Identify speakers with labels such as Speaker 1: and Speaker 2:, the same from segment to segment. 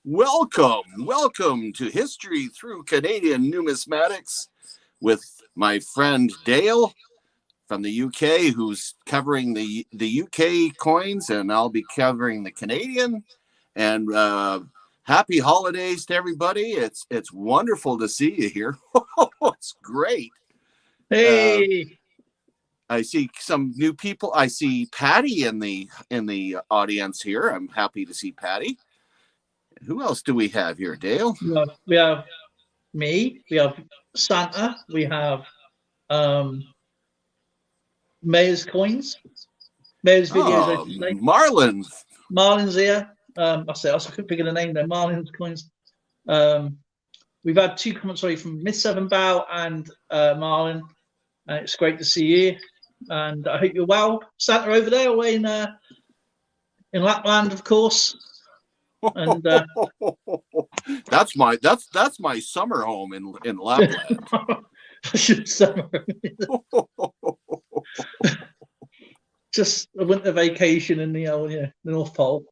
Speaker 1: Welcome to History Through Canadian Numismatics with my friend Dale from the UK, who's covering the UK coins, and I'll be covering the Canadian. And happy holidays to everybody. It's wonderful to see you here. It's great.
Speaker 2: Hey.
Speaker 1: I see some new people. I see Patty in the audience here. I'm happy to see Patty. Who else do we have here, Dale?
Speaker 2: We have me. We have Santa. We have Mayor's coins. Mayor's videos.
Speaker 1: Marlin's
Speaker 2: here. I couldn't figure the name there. Marlin's coins. We've had two comments from Miss Seven Bow and Marlin. It's great to see you, and I hope you're well. Santa over there, away in Lapland, of course. And
Speaker 1: that's my summer home in Lapland.
Speaker 2: Just a winter vacation in the North Pole.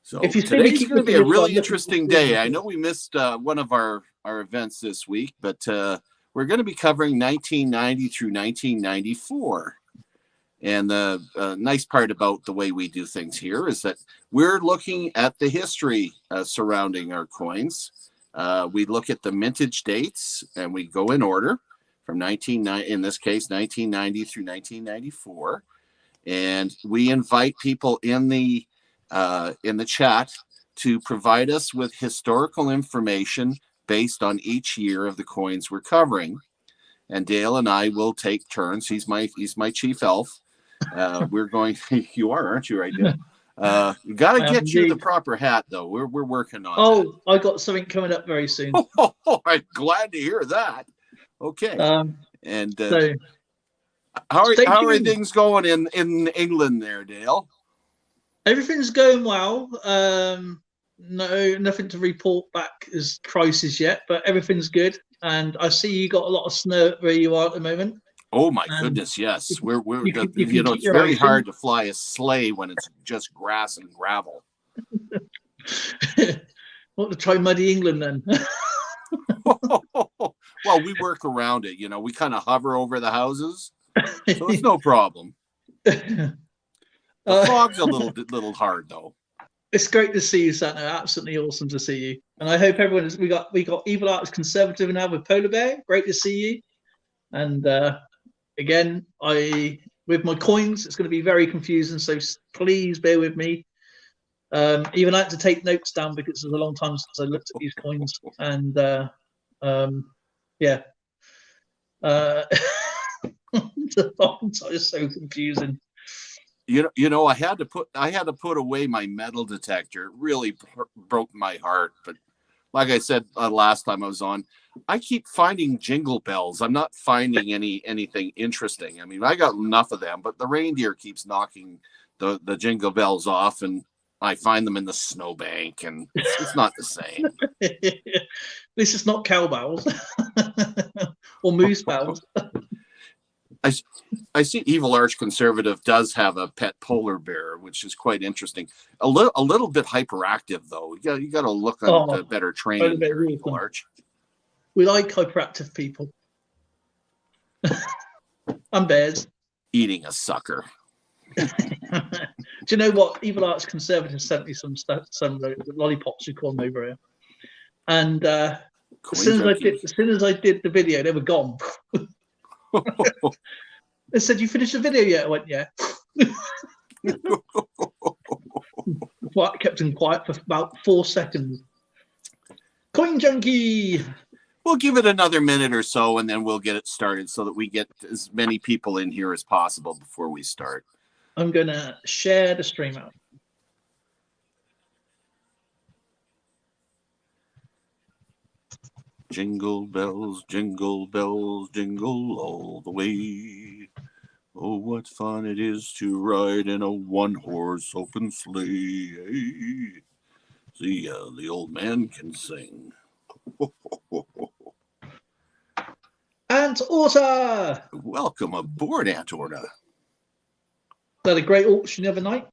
Speaker 1: So today's going to be a really interesting day. I know we missed one of our events this week, but we're going to be covering 1990 through 1994. And the nice part about the way we do things here is that we're looking at the history surrounding our coins. We look at the mintage dates, and we go in order from in this case, 1990 through 1994. And we invite people in the chat to provide us with historical information based on each year of the coins we're covering. And Dale and I will take turns. He's my chief elf. We're going. You are, aren't you, right, Dale? We got to get you the proper hat, though. We're working on.
Speaker 2: Oh, I got something coming up very soon.
Speaker 1: I'm glad to hear that. Okay.
Speaker 2: So,
Speaker 1: how are things going in England there, Dale?
Speaker 2: Everything's going well. Nothing to report back as prices yet, but everything's good. And I see you got a lot of snow where you are at the moment.
Speaker 1: Oh my goodness, yes. It's very hard to fly a sleigh when it's just grass and gravel.
Speaker 2: Want to try muddy England then?
Speaker 1: Well, we work around it. We kind of hover over the houses, so it's no problem. The fog's a little hard though.
Speaker 2: It's great to see you, Santa. Absolutely awesome to see you. And I hope everyone we got Evil Arts Conservative now with Polar Bear. Great to see you. And again, with my coins, it's going to be very confusing. So please bear with me. Even I had to take notes down because it was a long time since I looked at these coins. And yeah. The fonts are so confusing.
Speaker 1: I had to put away my metal detector. It really broke my heart. But like I said last time I was on, I keep finding jingle bells. I'm not finding anything interesting. I mean, I got enough of them, but the reindeer keeps knocking the jingle bells off, and I find them in the snowbank, and it's not the same.
Speaker 2: This is not cowbells or moose bells.
Speaker 1: I see Evil Arch Conservative does have a pet polar bear, which is quite interesting. A little bit hyperactive, though. You got to look at better training there, Evil Arch.
Speaker 2: We like hyperactive people. And bears.
Speaker 1: Eating a sucker.
Speaker 2: Do you know what? Evil Arts Conservative sent me some lollipops, we call them over here. And as soon as I did the video, they were gone. They said, "You finished the video yet?" I went, "Yeah." Kept him quiet for about 4 seconds. Coin junkie.
Speaker 1: We'll give it another minute or so, and then we'll get it started so that we get as many people in here as possible before we start.
Speaker 2: I'm going to share the stream out.
Speaker 1: Jingle bells, jingle all the way. Oh, what fun it is to ride in a one-horse open sleigh. See, the old man can sing.
Speaker 2: Aunt Orta!
Speaker 1: Welcome aboard, Aunt Orta.
Speaker 2: Had a great auction the other night.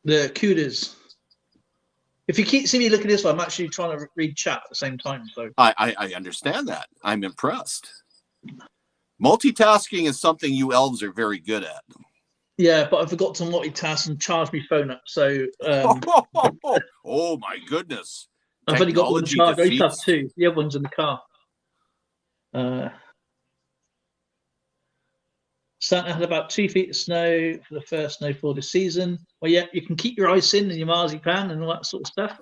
Speaker 2: The kudos. If you keep see me looking this way, I'm actually trying to read chat at the same time. So
Speaker 1: I understand that. I'm impressed. Multitasking is something you elves are very good at.
Speaker 2: Yeah, but I forgot to multitask and charge my phone up. So
Speaker 1: oh my goodness.
Speaker 2: I've only got one charge. I used to have
Speaker 1: defeats-
Speaker 2: two. The other one's in the car. Santa had about 2 feet of snow for the first snowfall this season. Well, yeah, you can keep your ice in and your marzipan and all that sort of stuff.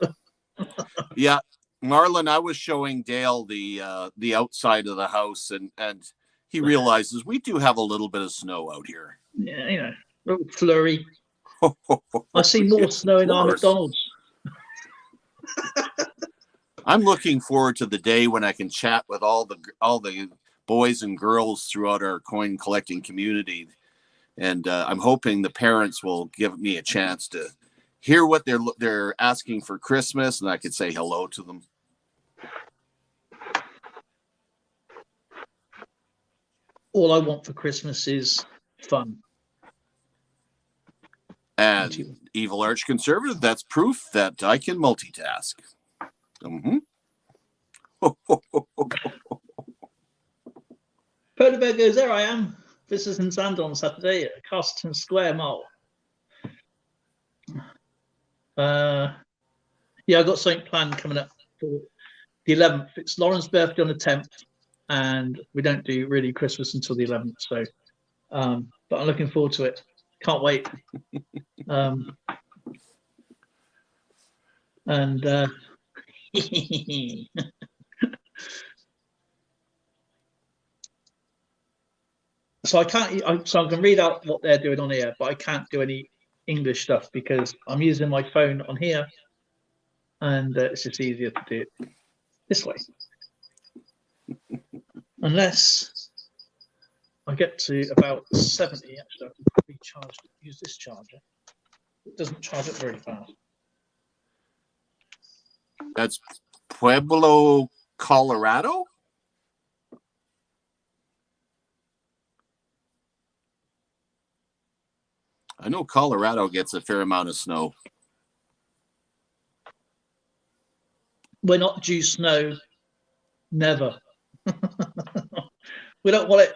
Speaker 1: Yeah, Marlon, I was showing Dale the outside of the house, and he realizes we do have a little bit of snow out here.
Speaker 2: Yeah, you know, a little flurry. I see more snow in our McDonald's.
Speaker 1: I'm looking forward to the day when I can chat with all the boys and girls throughout our coin collecting community, and I'm hoping the parents will give me a chance to hear what they're asking for Christmas, and I could say hello to them.
Speaker 2: All I want for Christmas is fun.
Speaker 1: And evil arch conservative, that's proof that I can multitask. Mm-hmm.
Speaker 2: Polar Bear goes, there I am. This is in Sand on Saturday at Castleton Square Mall. Yeah, I got something planned coming up for the 11th. It's Lauren's birthday on the 10th, and we don't do really Christmas until the 11th. So, but I'm looking forward to it. Can't wait. And so I can't. So I can read out what they're doing on here, but I can't do any English stuff because I'm using my phone on here, and it's just easier to do it this way. Unless I get to about 70, actually, I can recharge. Use this charger. It doesn't charge it very fast.
Speaker 1: That's Pueblo, Colorado. I know Colorado gets a fair amount of snow.
Speaker 2: We're not due snow. Never. We don't want it.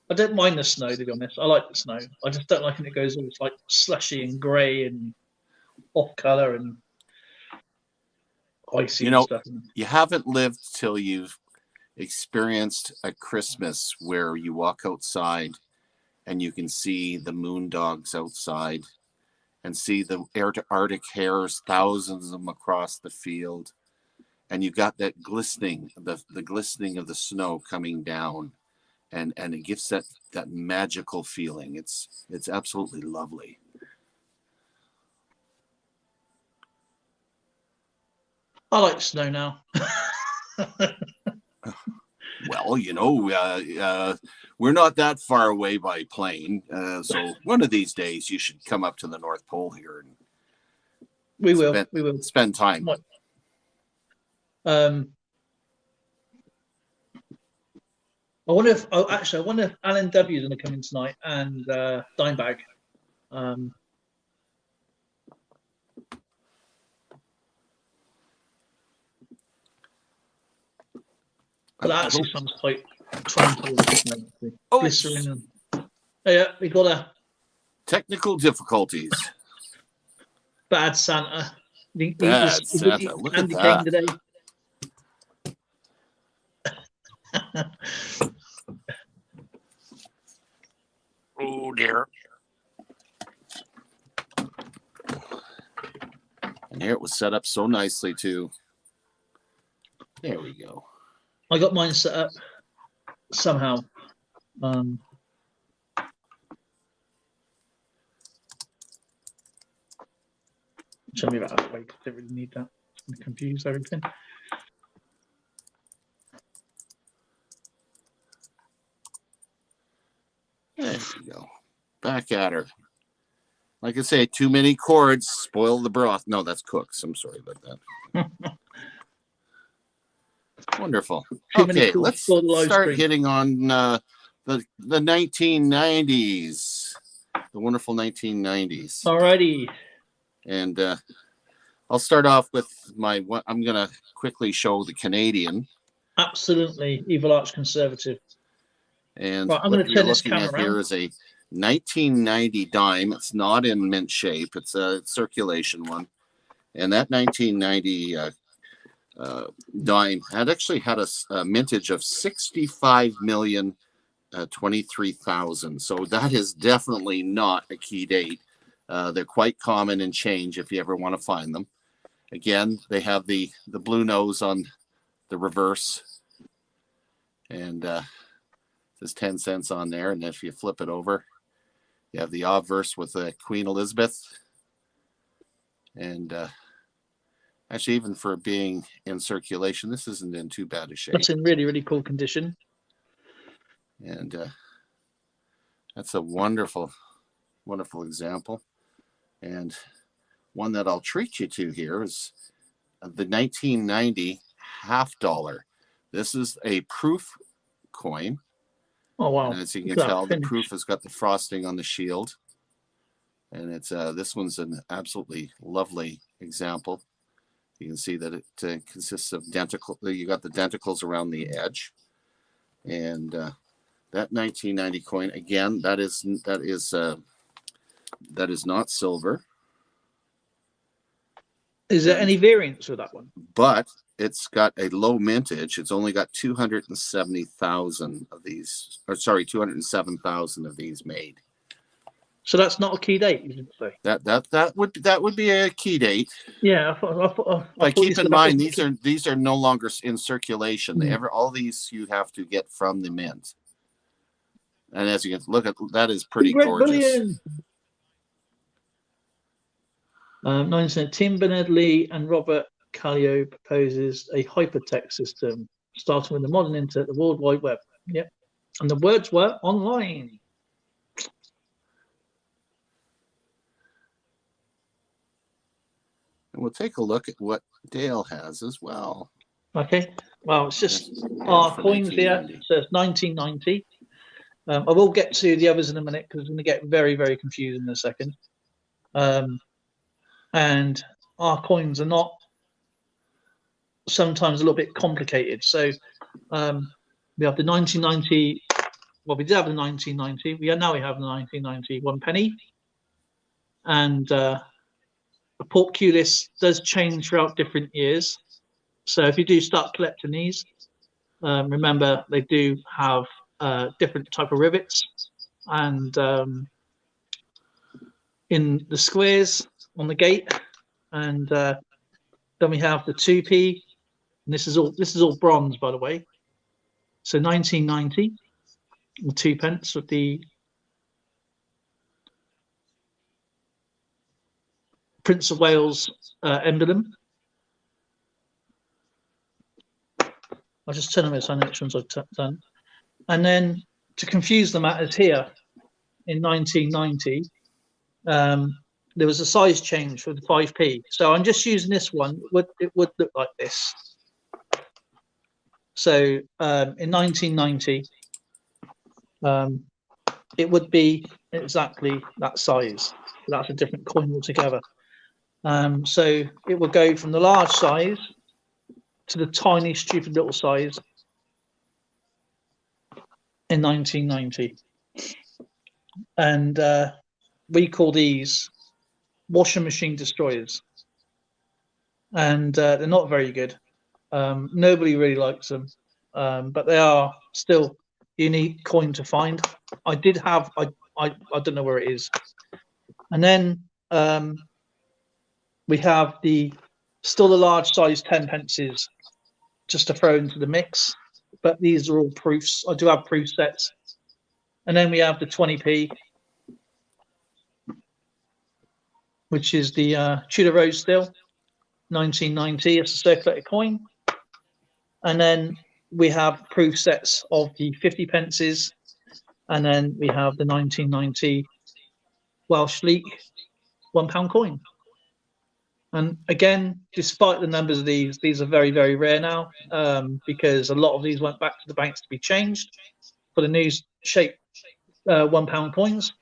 Speaker 2: I don't mind the snow, to be honest. I like the snow. I just don't like when it goes all like slushy and grey and off colour and icy and stuff.
Speaker 1: You haven't lived till you've experienced a Christmas where you walk outside and you can see the moon dogs outside and see the Arctic hares, thousands of them across the field. And you've got that glistening, the glistening of the snow coming down. And it gives that magical feeling. It's absolutely lovely.
Speaker 2: I like snow now.
Speaker 1: Well, we're not that far away by plane. So one of these days you should come up to the North Pole here. And
Speaker 2: we will
Speaker 1: spend time.
Speaker 2: I wonder if Alan W is going to come in tonight and Dimebag. But that actually sounds quite tranquil. Glycerin. Yeah, we got a
Speaker 1: technical difficulties.
Speaker 2: Bad Santa.
Speaker 1: Bad Santa. Look at that.
Speaker 2: Today.
Speaker 1: Oh dear. And here it was set up so nicely too. There we go.
Speaker 2: I got mine set up somehow. Show me that way. Don't really need that. It's going to confuse everything.
Speaker 1: There we go. Back at her. Like I say, too many chords spoil the broth. No, that's Cooks. I'm sorry about that. Wonderful. Okay, let's start hitting on the 1990s. The wonderful 1990s.
Speaker 2: Alrighty.
Speaker 1: And I'll start off with I'm going to quickly show the Canadian.
Speaker 2: Absolutely, Evil Arch Conservative.
Speaker 1: And
Speaker 2: right, I'm
Speaker 1: what
Speaker 2: going to
Speaker 1: you're
Speaker 2: turn this
Speaker 1: looking
Speaker 2: camera
Speaker 1: at here is a 1990 dime. It's not in mint shape. It's a circulation one. And that 1990 dime had actually had a mintage of 65,023,000. So that is definitely not a key date. They're quite common in change if you ever want to find them. Again, they have the blue nose on the reverse, and there's 10 cents on there. And if you flip it over, you have the obverse with Queen Elizabeth. And actually, even for being in circulation, this isn't in too bad a shape.
Speaker 2: That's in really, really cool condition.
Speaker 1: And that's a wonderful, wonderful example. And one that I'll treat you to here is the 1990 $50. This is a proof coin.
Speaker 2: Oh, wow.
Speaker 1: And as you can tell, the proof has got the frosting on the shield. And it's this one's an absolutely lovely example. You can see that it consists of denticle. You got the denticles around the edge. And that 1990 coin, again, that is not silver.
Speaker 2: Is there any variance with that one?
Speaker 1: But it's got a low mintage. It's only got 270,000 of these, or sorry, 207,000 of these made.
Speaker 2: So that's not a key date, you didn't say?
Speaker 1: That would be a key date.
Speaker 2: Yeah,
Speaker 1: But keep in mind, these are no longer in circulation. All these you have to get from the mint. And as you can look at, that is pretty gorgeous.
Speaker 2: 19 Tim Berners-Lee and Robert Callio proposes a hypertext system starting with the modern internet, the World Wide Web. Yep. And the words were online.
Speaker 1: And we'll take a look at what Dale has as well.
Speaker 2: Okay. Well, it's just our coins here. So it's 1990. I will get to the others in a minute because it's going to get very, very confusing in a second. And our coins are not sometimes a little bit complicated. So we have the 1990. Well, we did have the 1990. Now we have the 1990 1 penny. And the portcullis does change throughout different years. So if you do start collecting these, remember they do have different type of rivets. And in the squares on the gate, and then we have the 2p, and this is all bronze, by the way. So 1990, the 2 pence with the Prince of Wales emblem. I'll just turn on this on which ones I've done, and then to confuse the matters here, in 1990. There was a size change for the 5p. So I'm just using this one. It would look like this. So in 1990, it would be exactly that size. That's a different coin altogether. So it will go from the large size to the tiny, stupid little size in 1990. And we call these washing machine destroyers, and they're not very good. Nobody really likes them, but they are still unique coin to find. I did have, I don't know where it is. And then we have still the large size 10 pences just to throw into the mix, but these are all proofs. I do have proof sets. And then we have the 20p, which is the Tudor Rose still, 1990. It's a circulated coin. And then we have proof sets of the 50 pences. And then we have the 1990 Welsh Leek £1 coin. And again, despite the numbers of these are very, very rare now, because a lot of these went back to the banks to be changed for the new shape £1 coins.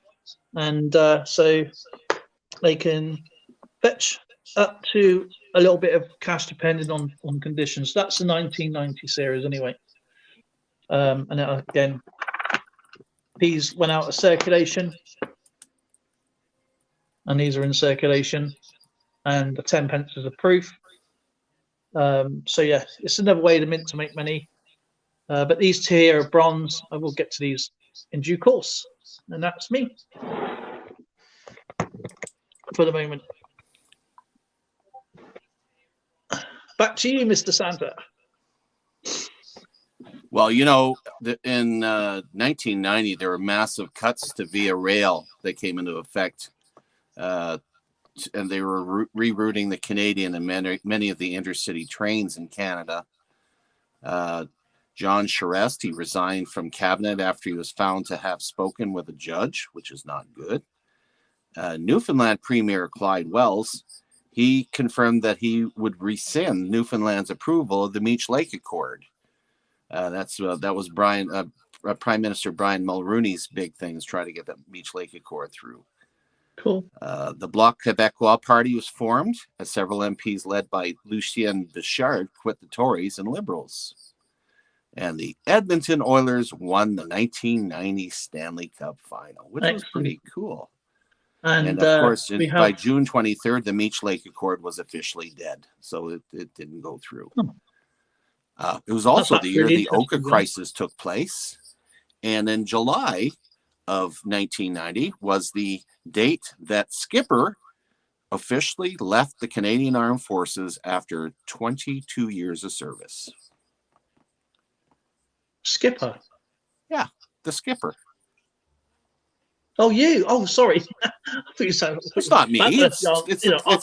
Speaker 2: And so they can fetch up to a little bit of cash depending on conditions. That's the 1990 series anyway. And then again, these went out of circulation, and these are in circulation, and the 10 pence is a proof. So yeah, it's another way the mint to make money. But these two here are bronze. I will get to these in due course, and that's me for the moment. Back to you, Mr. Santa.
Speaker 1: Well, you know, in 1990, there were massive cuts to via rail that came into effect, and they were rerouting the Canadian and many of the intercity trains in Canada. John Charest, he resigned from cabinet after he was found to have spoken with a judge, which is not good. Newfoundland Premier Clyde Wells, he confirmed that he would rescind Newfoundland's approval of the Meech Lake Accord. That was Prime Minister Brian Mulroney's big thing, is try to get the Meech Lake Accord through.
Speaker 2: Cool.
Speaker 1: The Bloc Québécois party was formed as several MPs led by Lucien Bichard quit the Tories and Liberals. And the Edmonton Oilers won the 1990 Stanley Cup final, which was pretty cool. And of course, by June 23rd, the Meech Lake Accord was officially dead, so it didn't go through. It was also the year the Oka crisis took place. And in July of 1990 was the date that Skipper officially left the Canadian Armed Forces after 22 years of service.
Speaker 2: Skipper?
Speaker 1: Yeah, the Skipper.
Speaker 2: Oh, you? Oh, sorry. I thought you said
Speaker 1: it's not me. It's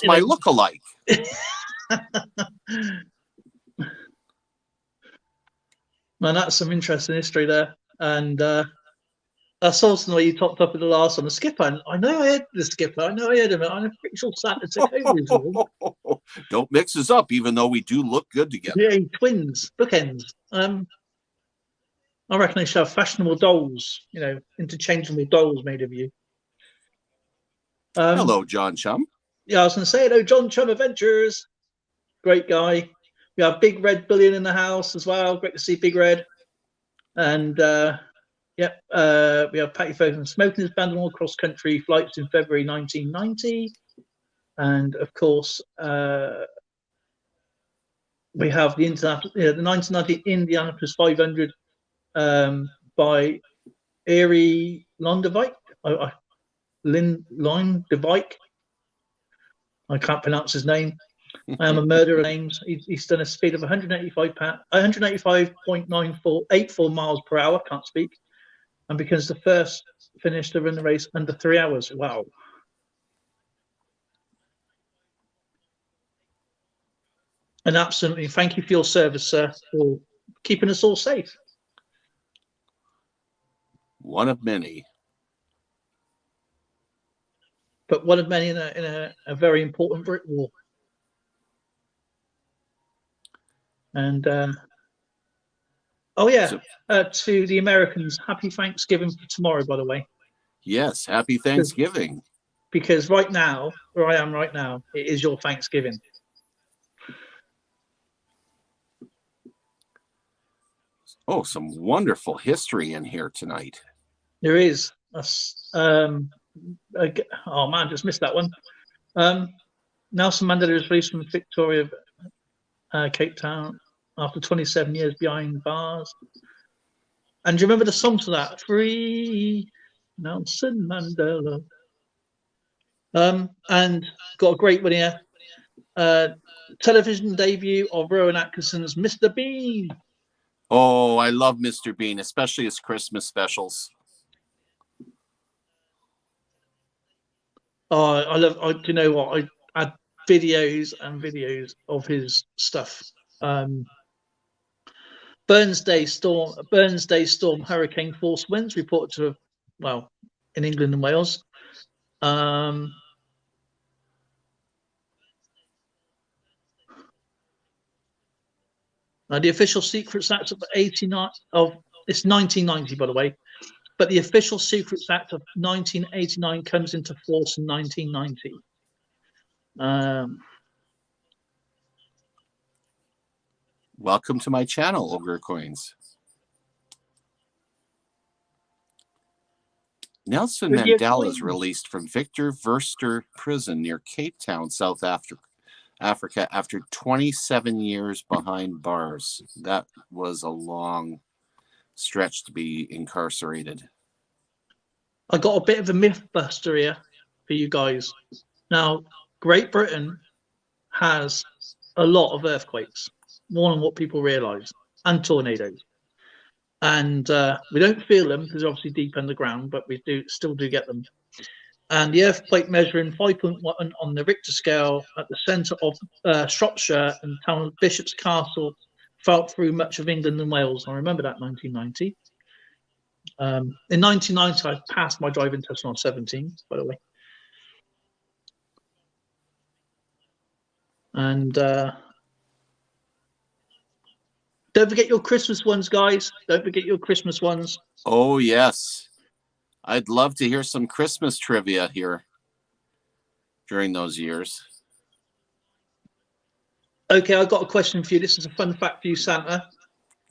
Speaker 1: my look-alike.
Speaker 2: Man, that's some interesting history there. And I saw something where you topped up in the last one, the Skipper. And I know I heard the Skipper. I know I heard him. I'm pretty sure Santa took over.
Speaker 1: Don't mix us up, even though we do look good together.
Speaker 2: Yeah, twins, bookends. I reckon they should have fashionable dolls, interchangeable dolls made of you.
Speaker 1: Hello, John Chum.
Speaker 2: Yeah, I was going to say, hello, John Chum Adventures. Great guy. We have Big Red Bullion in the house as well. Great to see Big Red. And, we have Patty Foden smoking his band on all cross-country flights in February 1990. And, of course, we have the 1990 Indianapolis 500 by Erie Lindevik. Lindevik. I can't pronounce his name. I am a murderer of names. He's done a speed of 185.84 miles per hour. Can't speak. And becomes the first finish to run the race under 3 hours. Wow. And absolutely, thank you for your service, sir, for keeping us all safe.
Speaker 1: One of many.
Speaker 2: But one of many in a very important Brit war. And to the Americans, happy Thanksgiving for tomorrow, by the way.
Speaker 1: Yes, happy Thanksgiving.
Speaker 2: Because right now, where I am right now, it is your Thanksgiving.
Speaker 1: Oh, some wonderful history in here tonight.
Speaker 2: There is. Oh man, just missed that one. Nelson Mandela was released from Victoria, Cape Town, after 27 years behind bars. And do you remember the song to that? Free Nelson Mandela. And got a great one here. Television debut of Rowan Atkinson's Mr. Bean.
Speaker 1: Oh, I love Mr. Bean, especially his Christmas specials.
Speaker 2: Oh, do you know what? I had videos and videos of his stuff. Burnsday storm, hurricane force winds reported to have, in England and Wales. The official Secrets Act of 1990, by the way, but the official Secrets Act of 1989 comes into force in 1990.
Speaker 1: Welcome to my channel, Ogre Coins. Nelson Mandela's released from Victor Verster prison near Cape Town, South Africa, after 27 years behind bars. That was a long stretch to be incarcerated.
Speaker 2: I got a bit of a myth buster here for you guys. Now, Great Britain has a lot of earthquakes, more than what people realise, and tornadoes. And we don't feel them because they're obviously deep underground, but we still do get them. And the earthquake measuring 5.1 on the Richter scale at the centre of Shropshire and town of Bishop's Castle felt through much of England and Wales. I remember that 1990. In 1990, I passed my driving test when I was 17, by the way. And don't forget your Christmas ones, guys. Don't forget your Christmas ones.
Speaker 1: Oh, yes. I'd love to hear some Christmas trivia here during those years.
Speaker 2: Okay, I've got a question for you. This is a fun fact for you, Santa.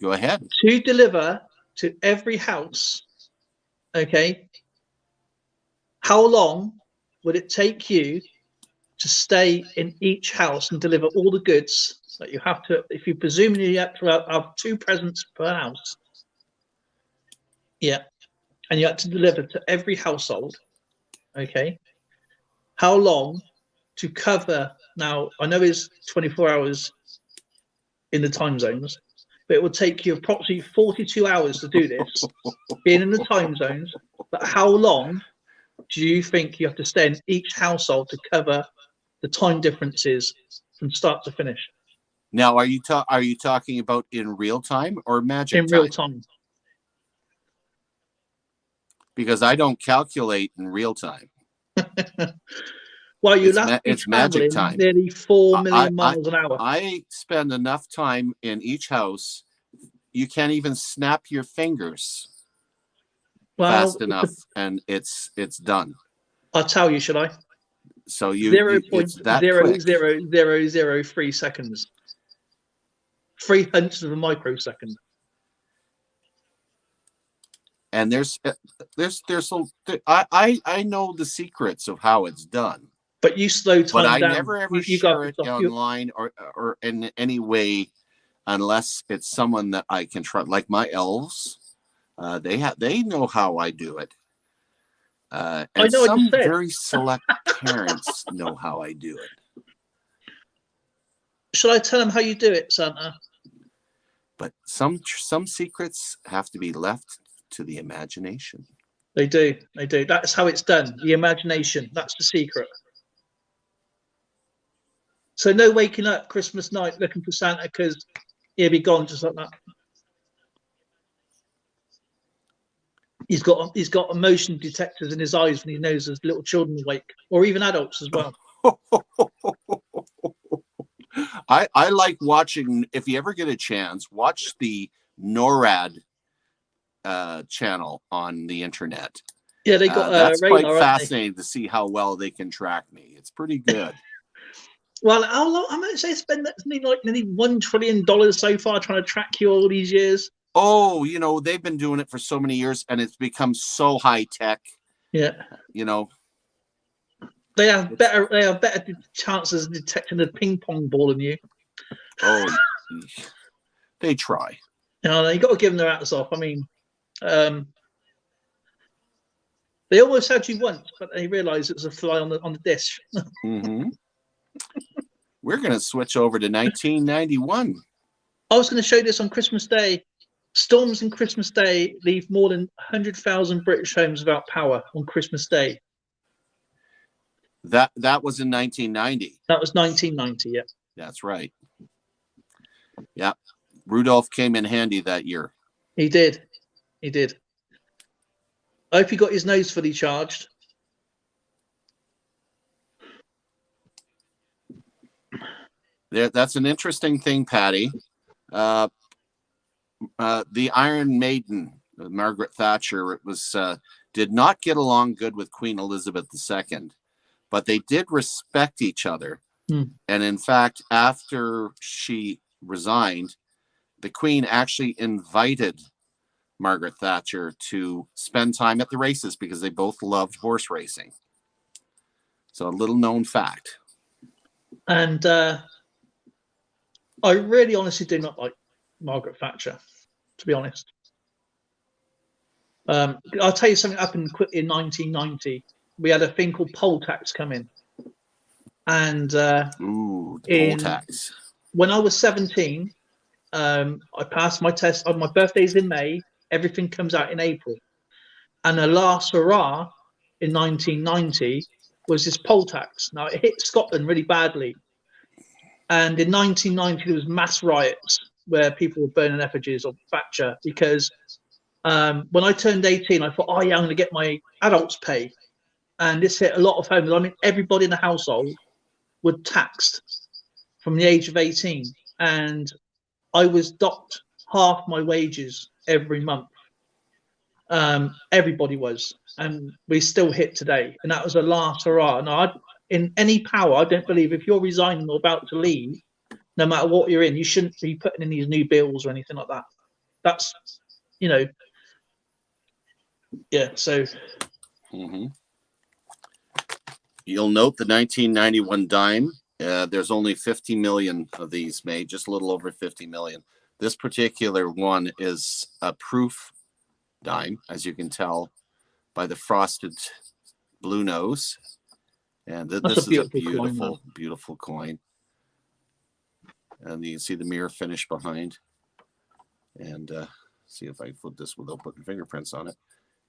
Speaker 1: Go ahead.
Speaker 2: To deliver to every house, okay, how long would it take you to stay in each house and deliver all the goods that you have to, if you presumably have to have 2 presents per house? Yeah. And you had to deliver to every household, okay? How long to cover? Now, I know it's 24 hours in the time zones, but it would take you approximately 42 hours to do this, being in the time zones. But how long do you think you have to stay in each household to cover the time differences from start to finish?
Speaker 1: Now, are you talking about in real time or magic time?
Speaker 2: In real time.
Speaker 1: Because I don't calculate in real time.
Speaker 2: Well, it's
Speaker 1: magic time.
Speaker 2: Nearly 4 million miles an hour.
Speaker 1: I spend enough time in each house. You can't even snap your fingers fast enough, and it's done.
Speaker 2: I'll tell you, should I?
Speaker 1: So you
Speaker 2: 0.00003 seconds. 300 of a microsecond.
Speaker 1: And I know the secrets of how it's done.
Speaker 2: But you slow time down.
Speaker 1: But I never ever share it online or in any way, unless it's someone that I can trust, like my elves. They know how I do it. And I know some very select parents know how I do it.
Speaker 2: Should I tell them how you do it, Santa?
Speaker 1: But some secrets have to be left to the imagination.
Speaker 2: They do. That's how it's done. The imagination. That's the secret. So no waking up Christmas night looking for Santa because he'll be gone just like that. He's got emotion detectors in his eyes when he knows there's little children awake, or even adults as well.
Speaker 1: I like watching. If you ever get a chance, watch the NORAD channel on the internet.
Speaker 2: Yeah, they got
Speaker 1: that's
Speaker 2: radar,
Speaker 1: quite fascinating to see how well they can track me. It's pretty good.
Speaker 2: Well, how long? I'm going to say it's been nearly $1 trillion so far trying to track you all these years.
Speaker 1: Oh, they've been doing it for so many years, and it's become so high tech.
Speaker 2: Yeah. They have better chances of detecting a ping pong ball than you.
Speaker 1: Oh, they try.
Speaker 2: You got to give them their hats off. I mean, they almost had you once, but they realised it was a fly on the dish.
Speaker 1: Mm-hmm. We're going to switch over to 1991.
Speaker 2: I was going to show you this on Christmas Day. Storms in Christmas Day leave more than 100,000 British homes without power on Christmas Day.
Speaker 1: That was in 1990.
Speaker 2: That was 1990, yeah.
Speaker 1: That's right. Yeah. Rudolph came in handy that year.
Speaker 2: He did. I hope he got his nose fully charged.
Speaker 1: That's an interesting thing, Patty. The Iron Maiden, Margaret Thatcher, did not get along good with Queen Elizabeth II. but they did respect each other.
Speaker 2: Mm.
Speaker 1: And in fact, after she resigned, the Queen actually invited Margaret Thatcher to spend time at the races because they both loved horse racing. So a little known fact.
Speaker 2: And I really honestly do not like Margaret Thatcher, to be honest. I'll tell you something happened quickly in 1990. We had a thing called poll tax come in. And
Speaker 1: Ooh, poll tax.
Speaker 2: When I was 17, I passed my test. My birthday's in May. Everything comes out in April. And the last hurrah in 1990 was this poll tax. Now, it hit Scotland really badly. And in 1990, there was mass riots where people were burning effigies of Thatcher because when I turned 18, I thought, oh, yeah, I'm going to get my adults pay. And this hit a lot of homes. I mean, everybody in the household were taxed from the age of 18. And I was docked half my wages every month. Everybody was. And we still hit today. And that was a last hurrah. Now, in any power, I don't believe if you're resigning or about to leave, no matter what you're in, you shouldn't be putting in these new bills or anything like that. That's, you know, yeah, so.
Speaker 1: Mm-hmm. You'll note the 1991 dime. There's only 50 million of these made, just a little over 50 million. This particular one is a proof dime, as you can tell by the frosted blue nose. And this is a beautiful, beautiful coin. And you can see the mirror finish behind. And see if I can flip this without putting fingerprints on it.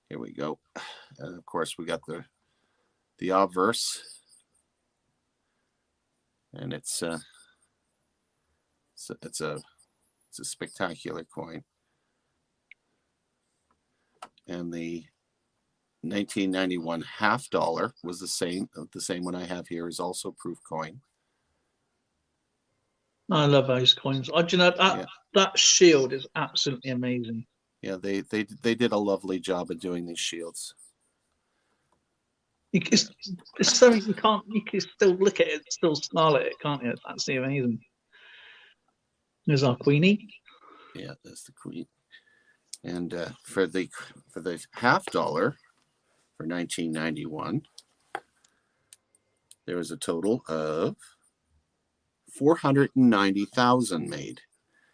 Speaker 1: Here we go. And of course, we got the obverse. And it's a spectacular coin. And the 1991 $50 was the same one I have here is also proof coin.
Speaker 2: I love those coins. You know, that shield is absolutely amazing.
Speaker 1: Yeah, they did a lovely job of doing these shields.
Speaker 2: It's something you can still look at it, still smile at it, can't you? It's absolutely amazing. There's our Queenie.
Speaker 1: Yeah, that's the Queen. And for the $50 for 1991, there was a total of 490,000 made.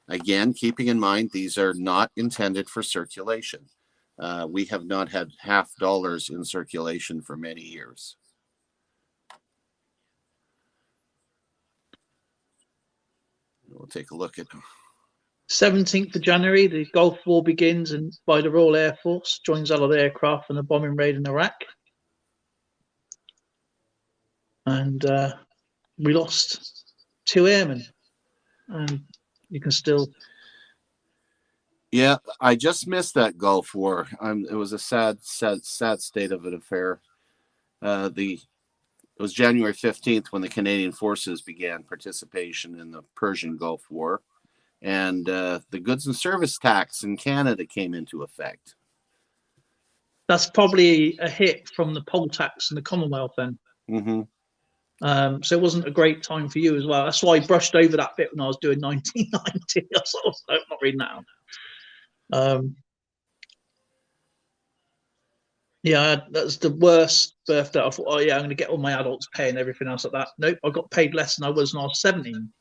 Speaker 1: Again, keeping in mind these are not intended for circulation. We have not had $50 in circulation for many years. We'll take a look at
Speaker 2: 17th of January, the Gulf War begins, and by the Royal Air Force joins Allied aircraft in a bombing raid in Iraq. And we lost 2 airmen, and you can still.
Speaker 1: Yeah, I just missed that Gulf War. It was a sad state of an affair. It was January 15th when the Canadian forces began participation in the Persian Gulf War. And the goods and service tax in Canada came into effect.
Speaker 2: That's probably a hit from the poll tax in the Commonwealth then.
Speaker 1: Mm-hmm.
Speaker 2: So it wasn't a great time for you as well. That's why I brushed over that bit when I was doing 1990. I'm not reading that out. Yeah, that's the worst birthday. I thought, oh yeah, I'm going to get all my adults pay and everything else like that. Nope, I got paid less than I was when I was 17.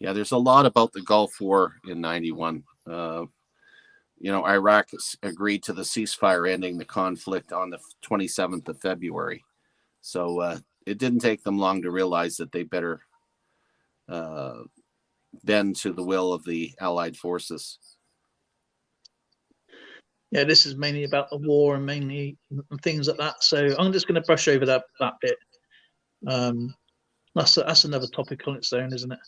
Speaker 1: Yeah, there's a lot about the Gulf War in 91. You know, Iraq agreed to the ceasefire ending the conflict on the 27th of February. So it didn't take them long to realize that they better bend to the will of the Allied forces.
Speaker 2: Yeah, this is mainly about the war and mainly things like that. So I'm just going to brush over that bit. That's another topic on its own, isn't it?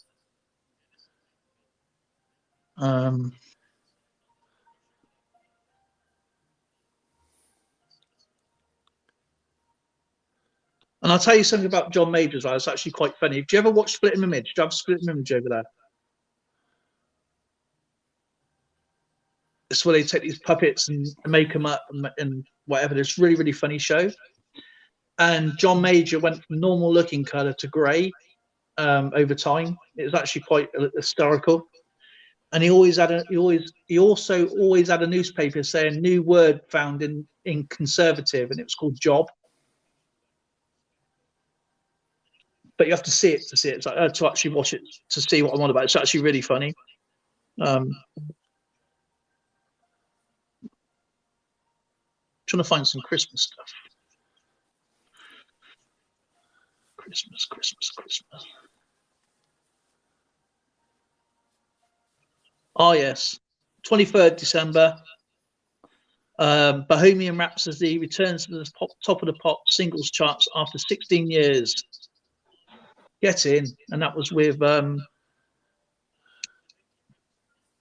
Speaker 2: And I'll tell you something about John Major as well. It's actually quite funny. Do you ever watch Split Image? Do you have Split Image over there? it's where they take these puppets and make them up and whatever. It's really, really funny show. And John Major went from normal looking color to grey over time. It was actually quite historical. And he always had he also always had a newspaper saying new word found in conservative, and it was called job. But you have to see it to see it. It's like, to actually watch it to see what I'm on about. It's actually really funny. Trying to find some Christmas stuff. Christmas. 23rd December. Bohemian Rhapsody returns to the top of the pop singles charts after 16 years. Get in, and that was with I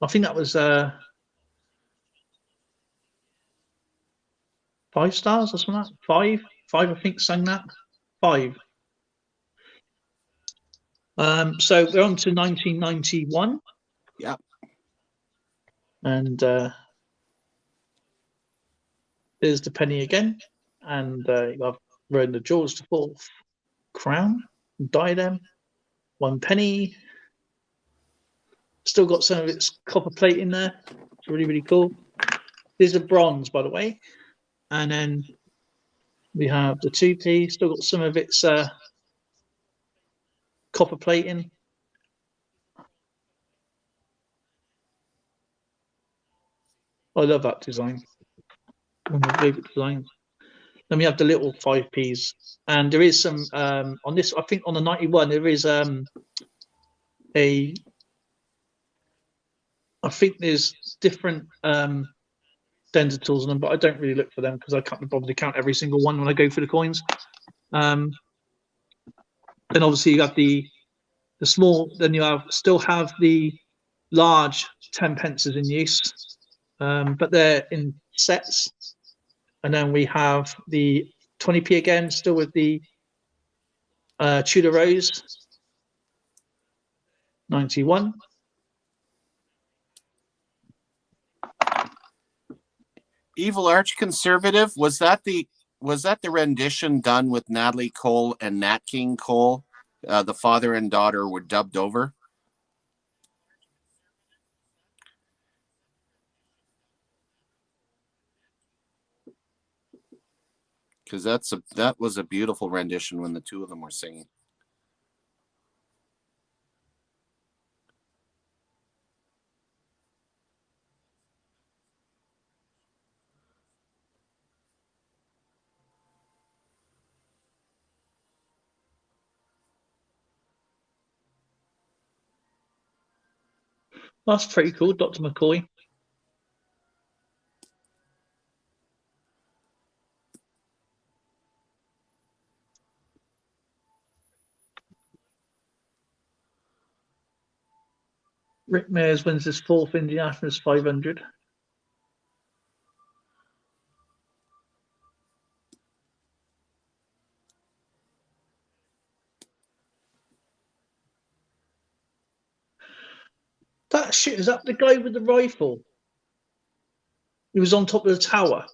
Speaker 2: think that was 5 stars or something. Five, I think, sang that. 5. So we're on to 1991.
Speaker 1: Yeah.
Speaker 2: And there's the penny again, and you have Rowan the George IV crown, diadem, 1 penny. Still got some of its copper plate in there. It's really, really cool. These are bronze, by the way. And then we have the 2p. Still got some of its copper plating. I love that design. One of my favorite designs. Then we have the little 5p's, and there is some on this. I think on the 91 there is I think there's different dentals on them, but I don't really look for them because I can't probably count every single one when I go for the coins. Then obviously you have the small. Then you still have the large 10 pences in use, but they're in sets. And then we have the 20p again, still with the Tudor Rose, 91.
Speaker 1: Evil Arch Conservative, was that the rendition done with Natalie Cole and Nat King Cole? The father and daughter were dubbed over. Because that was a beautiful rendition when the two of them were singing.
Speaker 2: That's pretty cool, Dr. McCoy. Rick Mayers wins his 4th Indianapolis 500. That shit, is that the guy with the rifle? He was on top of the tower.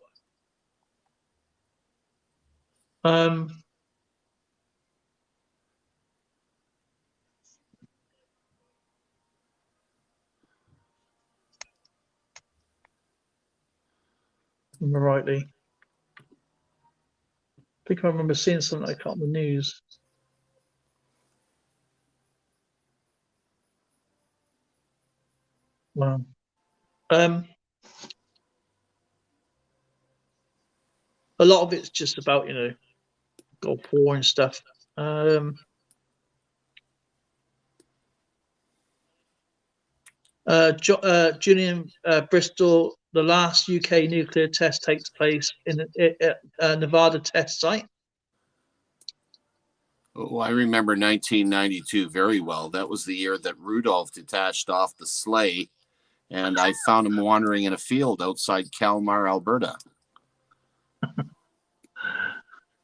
Speaker 2: Remember rightly. I think I remember seeing something like that on the news. Wow. A lot of it's just about, Gulf War and stuff. Julian Bristol, the last UK nuclear test takes place in a Nevada test site.
Speaker 1: Oh, I remember 1992 very well. That was the year that Rudolph detached off the sleigh, and I found him wandering in a field outside Kalmar, Alberta.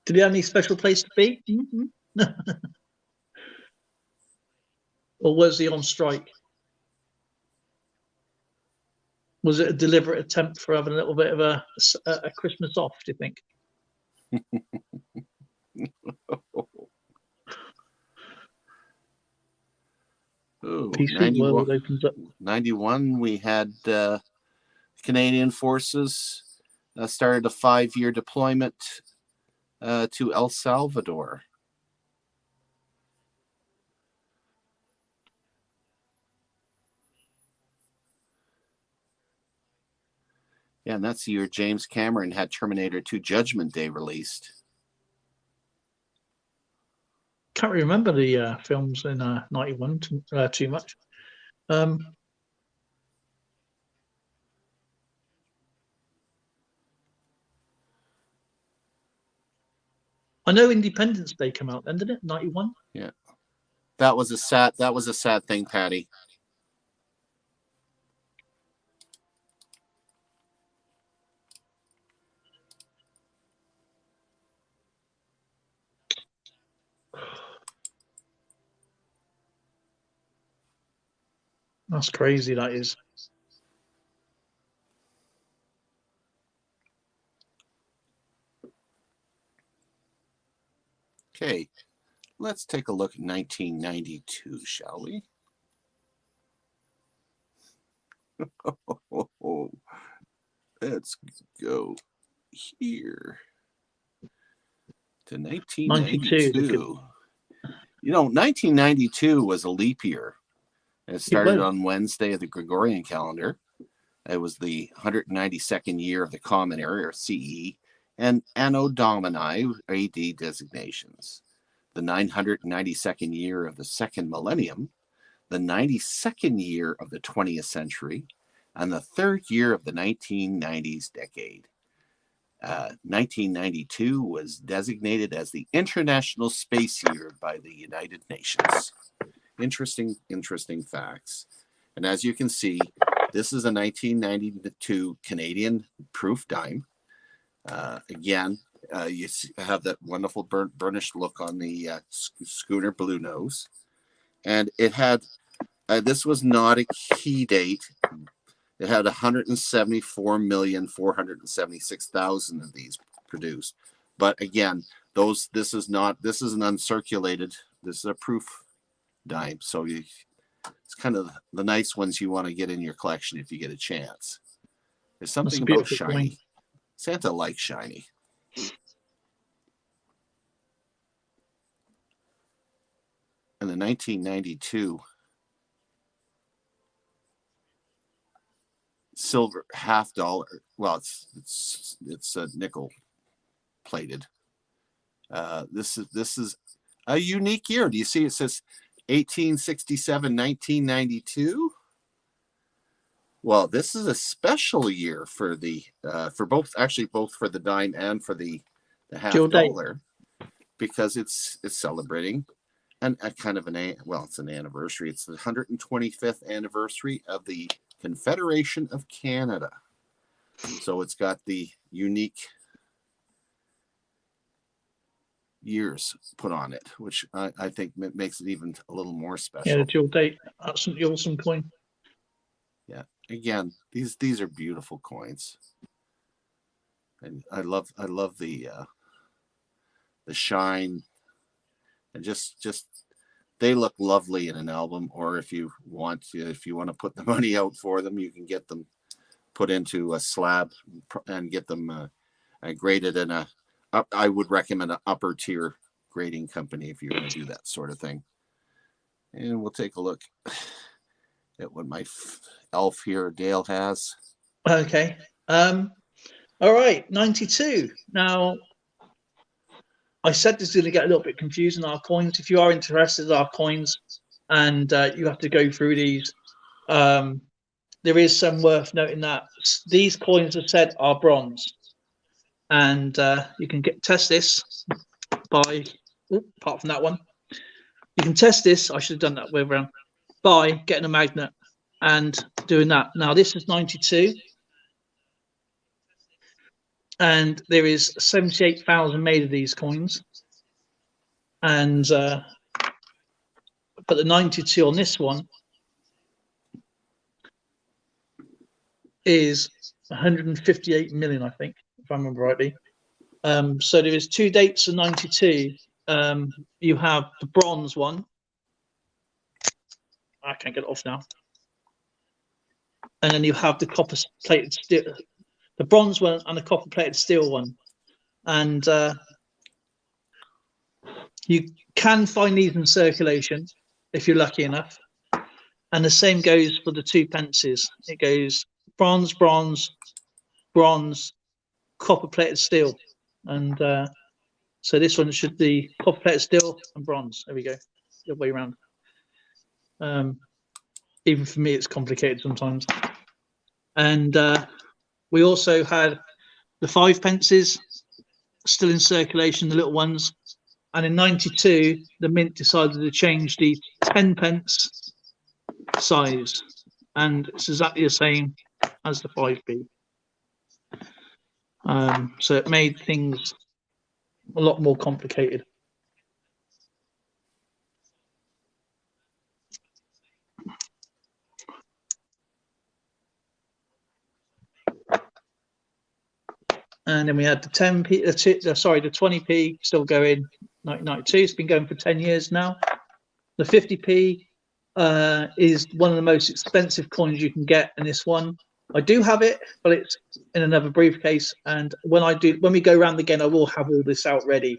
Speaker 2: Did he have any special place to be? Or was he on strike? Was it a deliberate attempt for having a little bit of a Christmas off, do you think?
Speaker 1: Oh,
Speaker 2: Peaceful world opens up.
Speaker 1: 91, we had Canadian forces started a 5-year deployment to El Salvador. Yeah, and that's the year James Cameron had Terminator 2 Judgment Day released.
Speaker 2: Can't really remember the films in 91 too much. I know Independence Day came out then, didn't it? 91.
Speaker 1: Yeah, that was a sad thing, Patty.
Speaker 2: That's crazy. That is.
Speaker 1: Okay, let's take a look at 1992, shall we? Let's go here to 1992. You know, 1992 was a leap year. It started on Wednesday of the Gregorian calendar. It was the 192nd year of the Common Era, or CE, and Anno Domini, AD designations. The 992nd year of the second millennium, the 92nd year of the 20th century, and the third year of the 1990s decade. 1992 was designated as the International Space Year by the United Nations. Interesting facts. And as you can see, this is a 1992 Canadian proof dime. Again, you have that wonderful burnished look on the schooner blue nose. And it had, this was not a key date. It had 174,476,000 of these produced. But again, this is an uncirculated, this is a proof dime. So it's kind of the nice ones you want to get in your collection if you get a chance. There's something about shiny. Coin. Santa likes shiny. And the 1992 silver $50. Well, it's nickel plated. This is a unique year. Do you see? It says 1867, 1992. Well, this is a special year for the for both for the dime and for the $50, because it's celebrating and a kind of it's an anniversary. It's the 125th anniversary of the Confederation of Canada. So it's got the unique years put on it, which I think makes it even a little more special.
Speaker 2: Yeah, the dual date. Absolutely awesome coin.
Speaker 1: Yeah. Again, these are beautiful coins. And I love the shine, and just they look lovely in an album. Or if you want to put the money out for them, you can get them put into a slab and get them graded in I would recommend an upper tier grading company if you're going to do that sort of thing. And we'll take a look at what my elf here, Dale, has.
Speaker 2: Okay. All right, 92. Now, I said this is going to get a little bit confusing, our coins. If you are interested in our coins and you have to go through these, there is some worth noting that these coins are said are bronze. And you can test this by, apart from that one, you can test this, I should have done that way around, by getting a magnet and doing that. Now, this is 92. And there is 78,000 made of these coins. And, but the 92 on this one is 158 million, I think, if I remember rightly. So there is 2 dates of 92. You have the bronze one. I can't get it off now. And then you have the copper plated steel, the bronze one and the copper plated steel one. And you can find these in circulation if you're lucky enough. And the same goes for the 2 pences. It goes bronze, bronze, bronze, copper plated steel. And so this one should be copper plated steel and bronze. There we go, the other way around. Even for me, it's complicated sometimes. And we also had the 5 pences still in circulation, the little ones. And in 92, the Mint decided to change the 10 pence size. And it's exactly the same as the 5p. So it made things a lot more complicated. And then we had the 10p, the 20p still going, 1992. It's been going for 10 years now. The 50p is one of the most expensive coins you can get in this one. I do have it, but it's in another briefcase. And when we go around again, I will have all this out ready.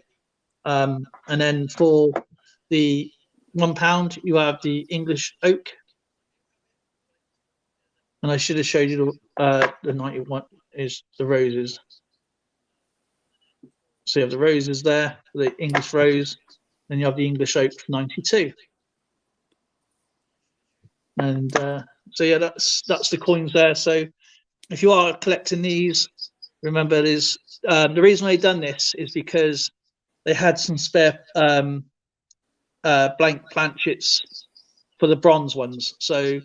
Speaker 2: And then for the £1, you have the English oak. And I should have showed you the 91 is the roses. So you have the roses there, the English rose, then you have the English oak for 92. And so yeah, that's the coins there. So if you are collecting these, remember there's the reason they've done this is because they had some spare blank planchets for the bronze ones. So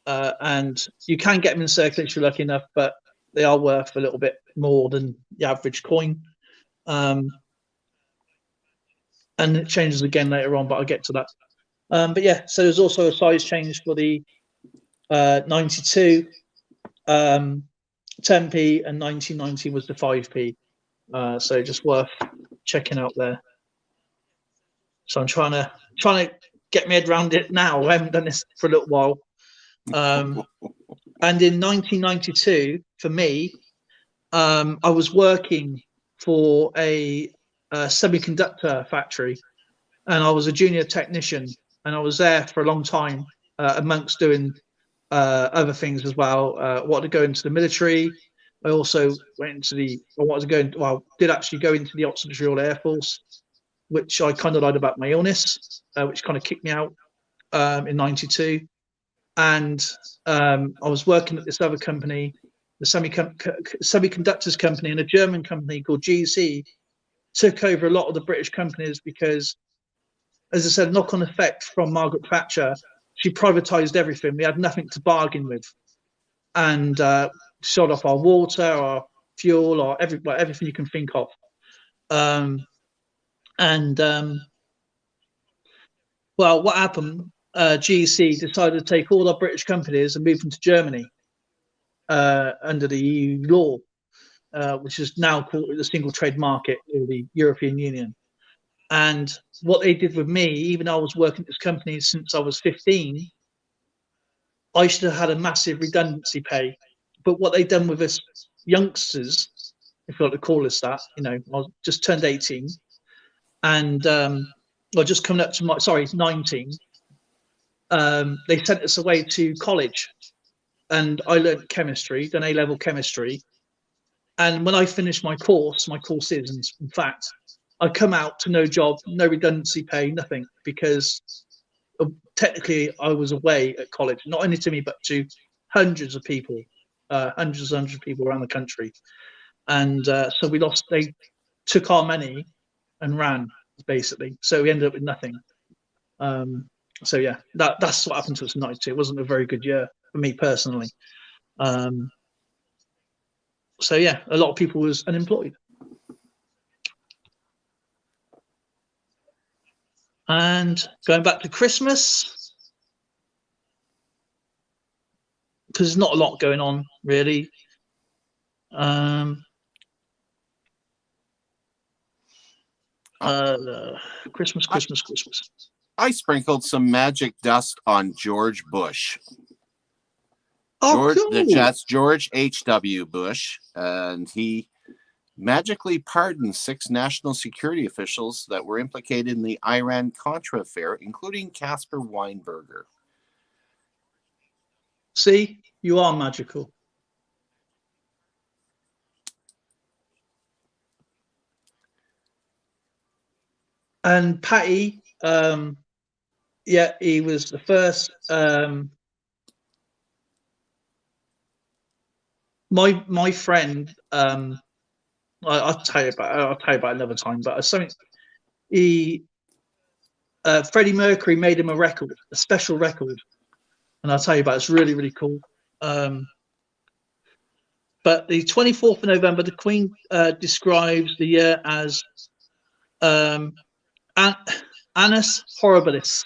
Speaker 2: and you can get them in circulation if you're lucky enough, but they are worth a little bit more than the average coin. And it changes again later on, but I'll get to that. But yeah, so there's also a size change for the 92, 10p, and 1990 was the 5p. So just worth checking out there. So I'm trying to get my head around it now. I haven't done this for a little while. And in 1992, for me, I was working for a semiconductor factory, and I was a junior technician, and I was there for a long time, amongst doing other things as well. I wanted to go into the military. I also did actually go into the Oxfordshire Royal Air Force, which I kind of lied about my illness, which kind of kicked me out in 92. And I was working at this other company, the semiconductors company, and a German company called GC took over a lot of the British companies because, as I said, knock-on effect from Margaret Thatcher. She privatized everything. We had nothing to bargain with, and sold off our water, our fuel, or everything you can think of. Well, what happened? GC decided to take all our British companies and move them to Germany under the EU law, which is now called the Single Trade Market, or the European Union. And what they did with me, even though I was working at this company since I was 15, I should have had a massive redundancy pay. But what they've done with us youngsters, if you like to call us that, I just turned 18, and just coming up to 19. They sent us away to college, and I learned chemistry, done A-level chemistry. And when I finished my courses, in fact, I come out to no job, no redundancy pay, nothing, because technically I was away at college, not only to me, but to hundreds of people around the country. And so they took our money and ran, basically. So we ended up with nothing. So yeah, that's what happened to us in 92. It wasn't a very good year for me personally. So yeah, a lot of people was unemployed. And going back to Christmas, because there's not a lot going on really. Christmas.
Speaker 1: I sprinkled some magic dust on George Bush.
Speaker 2: Oh, cool.
Speaker 1: That's George H.W. Bush, and he magically pardoned 6 national security officials that were implicated in the Iran-Contra affair, including Caspar Weinberger.
Speaker 2: See, you are magical. And Patty, yeah, he was the first. My friend, I'll tell you about another time. But something Freddie Mercury made him a special record, and I'll tell you about it. It's really, really cool. But the 24th of November, the Queen describes the year as Annus Horribilis,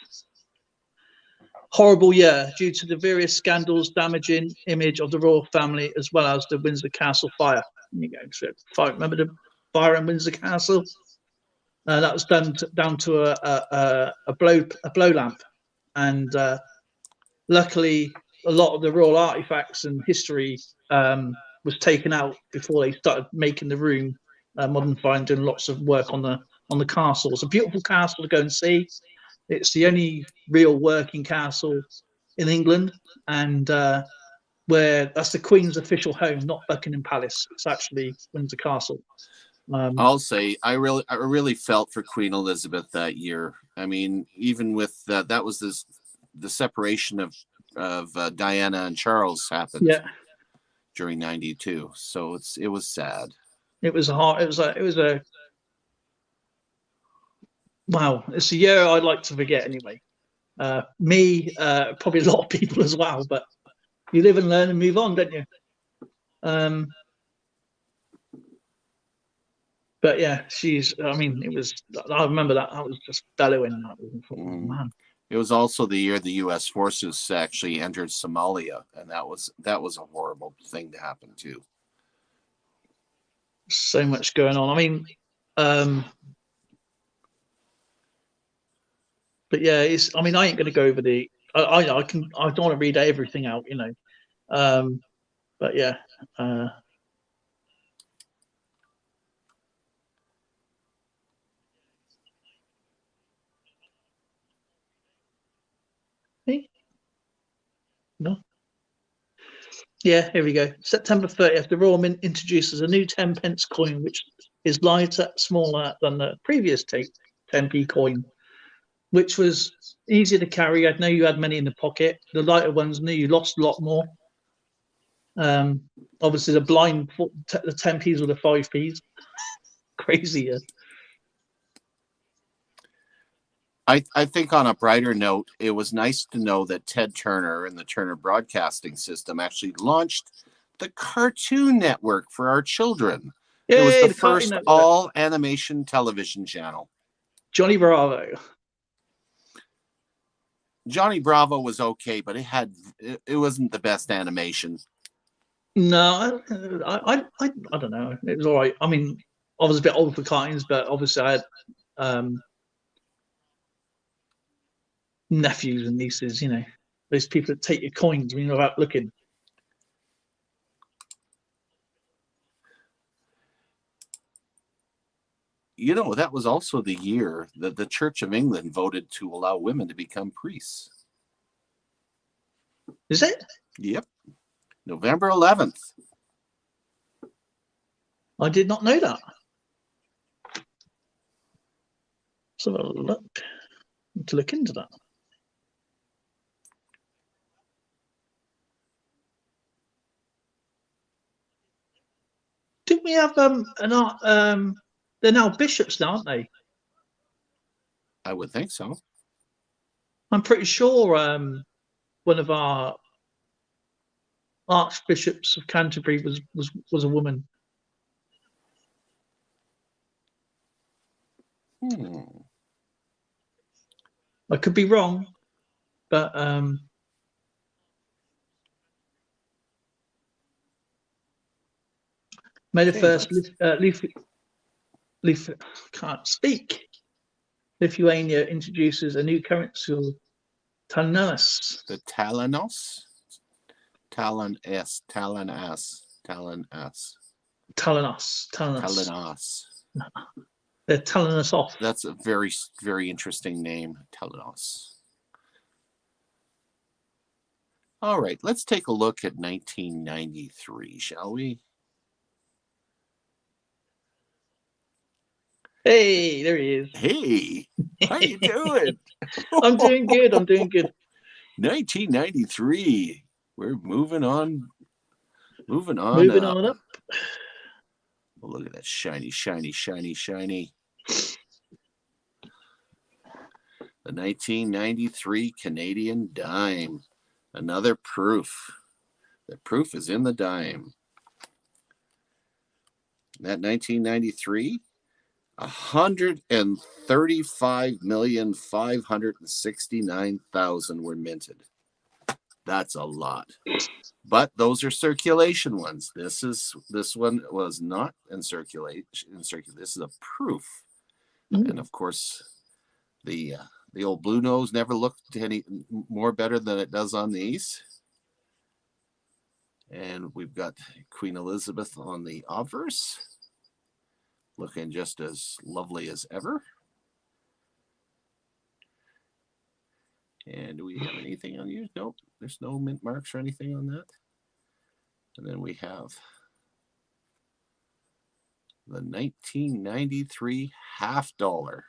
Speaker 2: horrible year, due to the various scandals damaging image of the royal family, as well as the Windsor Castle fire. Remember the fire in Windsor Castle? That was down to a blow lamp, and luckily a lot of the royal artifacts and history was taken out before they started making the room modern, doing lots of work on the castle. It's a beautiful castle to go and see. It's the only real working castle in England, and where that's the Queen's official home, not Buckingham Palace. It's actually Windsor Castle.
Speaker 1: I'll say I really felt for Queen Elizabeth that year. I mean, even with that was the separation of Diana and Charles happened during '92, so it was sad.
Speaker 2: It was hard. It was a wow. It's a year I'd like to forget anyway. Me, probably a lot of people as well, but you live and learn and move on, don't you? But yeah, I mean, I remember that. I was just bellowing. Man.
Speaker 1: It was also the year the U.S. forces actually entered Somalia, and that was a horrible thing to happen too.
Speaker 2: So much going on. I mean, but yeah, I mean, I ain't going to go over the. I don't want to read everything out, you know. But yeah. No. Yeah, here we go. September 30th, the Royal Mint introduces a new 10p coin, which is lighter, smaller than the previous 10p coin, which was easier to carry. I know you had many in the pocket. The lighter ones knew you lost a lot more. Obviously, the 10p's or the 5p's. Crazier.
Speaker 1: I think on a brighter note, it was nice to know that Ted Turner and the Turner Broadcasting System actually launched the Cartoon Network for our children. Yay, it was the first all animation television channel.
Speaker 2: Johnny Bravo.
Speaker 1: Johnny Bravo was okay, but it wasn't the best animation.
Speaker 2: No, I don't know. It was all right. I mean, I was a bit old for cartoons, but obviously I had nephews and nieces, you know, those people that take your coins when you're out looking.
Speaker 1: You know, that was also the year that the Church of England voted to allow women to become priests.
Speaker 2: Is it?
Speaker 1: Yep. November 11th.
Speaker 2: I did not know that. So to look into that. Didn't we have they're now bishops now, aren't they?
Speaker 1: I would think so.
Speaker 2: I'm pretty sure one of our archbishops of Canterbury was a woman. I could be wrong, but May the first can't speak. Lithuania introduces a new currency called Talanas.
Speaker 1: The Talanos? Talanas.
Speaker 2: They're telling us off.
Speaker 1: That's a very, very interesting name, Talanos. All right, let's take a look at 1993, shall we?
Speaker 2: Hey, there he is.
Speaker 1: Hey, how you doing?
Speaker 2: I'm doing good.
Speaker 1: 1993. We're moving on. Moving on up. Oh, look at that shiny. The 1993 Canadian dime. Another proof. The proof is in the dime. That 1993, 135,569,000 were minted. That's a lot. But those are circulation ones. This one was not in circulation. This is a proof. And of course, the old blue nose never looked any more better than it does on these. And we've got Queen Elizabeth on the obverse, looking just as lovely as ever. And do we have anything on you? Nope, there's no mint marks or anything on that. And then we have the 1993 half dollar.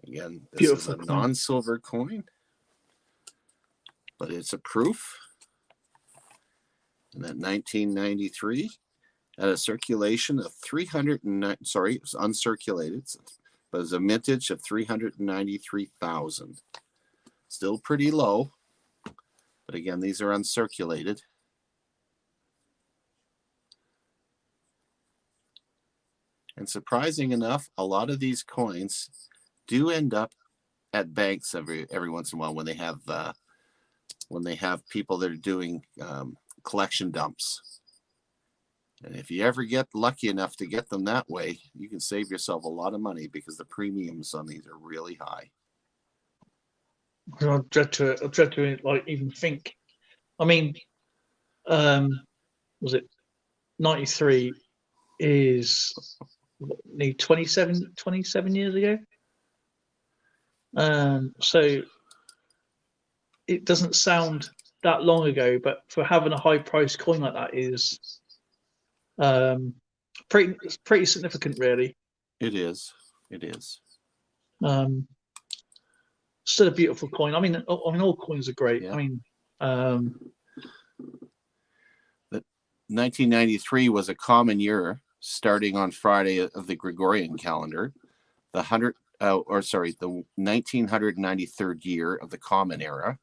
Speaker 1: Again, this Beautiful is a non-silver coin, but it's a proof. And that 1993 at a circulation of 309, sorry, it was uncirculated, but it's a mintage of 393,000. Still pretty low, but again, these are uncirculated. And surprising enough, a lot of these coins do end up at banks every once in a while when they have people that are doing collection dumps. And if you ever get lucky enough to get them that way, you can save yourself a lot of money because the premiums on these are really high.
Speaker 2: I dread to like even think. I mean, was it 93 is nearly 27 years ago? So it doesn't sound that long ago, but for having a high price coin like that is pretty significant, really.
Speaker 1: It is.
Speaker 2: Still a beautiful coin. I mean, all coins are great. Yeah. I mean,
Speaker 1: the 1993 was a common year starting on Friday of the Gregorian calendar. The 1993rd year of the Common Era,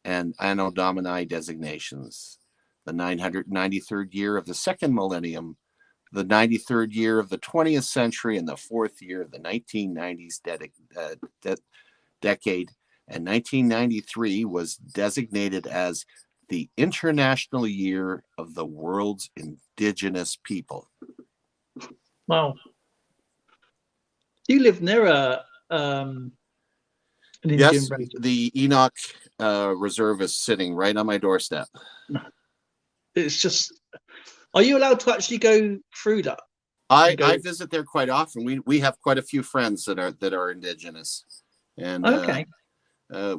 Speaker 1: and Anno Domini designations. The 993rd year of the second millennium, the 93rd year of the 20th century, and the 4th year of the 1990s decade. And 1993 was designated as the International Year of the World's Indigenous People.
Speaker 2: Wow. You live near an Indian
Speaker 1: Yes, race. The Enoch Reserve is sitting right on my doorstep.
Speaker 2: It's just, are you allowed to actually go through that?
Speaker 1: I visit there quite often. We have quite a few friends that are Indigenous, and
Speaker 2: okay.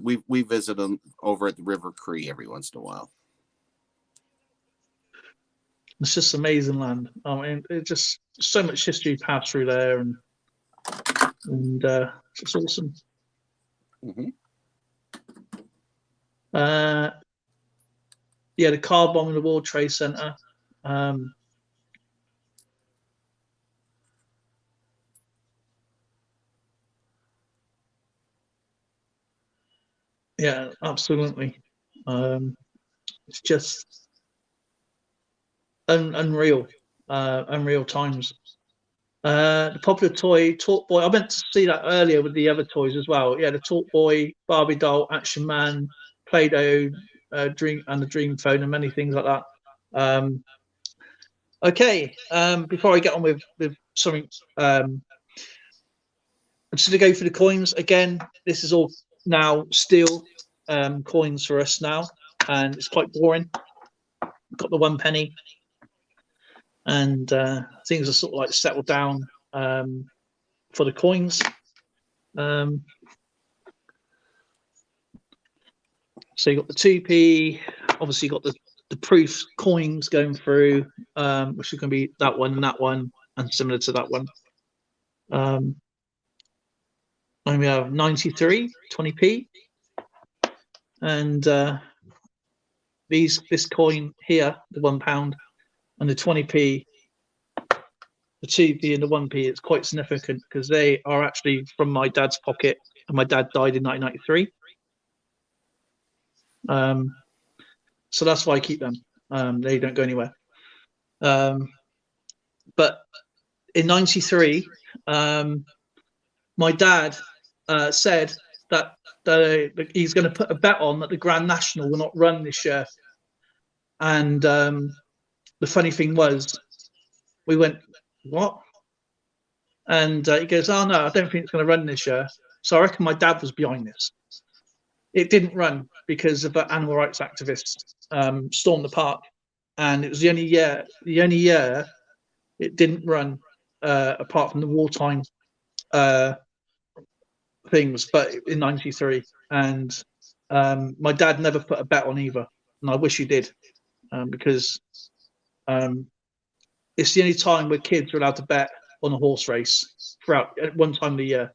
Speaker 1: We visit them over at the River Cree every once in a while.
Speaker 2: It's just amazing land. I mean, it's just so much history passed through there, and it's awesome.
Speaker 1: Mm-hmm.
Speaker 2: Yeah, the car bomb in the World Trade Center. Yeah, absolutely. It's just unreal times. The popular toy Talk Boy. I meant to see that earlier with the other toys as well. Yeah, the Talk Boy, Barbie doll, Action Man, Play-Doh, Dream, and the Dream Phone, and many things like that. Okay. Before I get on with something, I'm just going to go through the coins again. This is all now steel coins for us now, and it's quite boring. Got the 1 penny, and things are sort of like settled down for the coins. So you got the 2p, obviously you got the proof coins going through, which is going to be that one, and similar to that one. And we have 93, 20p, and this coin here, the £1, and the 20p, the 2p and the 1p, it's quite significant because they are actually from my dad's pocket, and my dad died in 1993. So that's why I keep them. They don't go anywhere. But in 93, my dad said that he's going to put a bet on that the Grand National will not run this year. And the funny thing was, we went, what? And he goes, oh, no, I don't think it's going to run this year. So I reckon my dad was behind this. It didn't run because of animal rights activists stormed the park. And it was the only year it didn't run, apart from the wartime things, but in 93. And my dad never put a bet on either. And I wish he did, because it's the only time where kids are allowed to bet on a horse race throughout at one time of the year.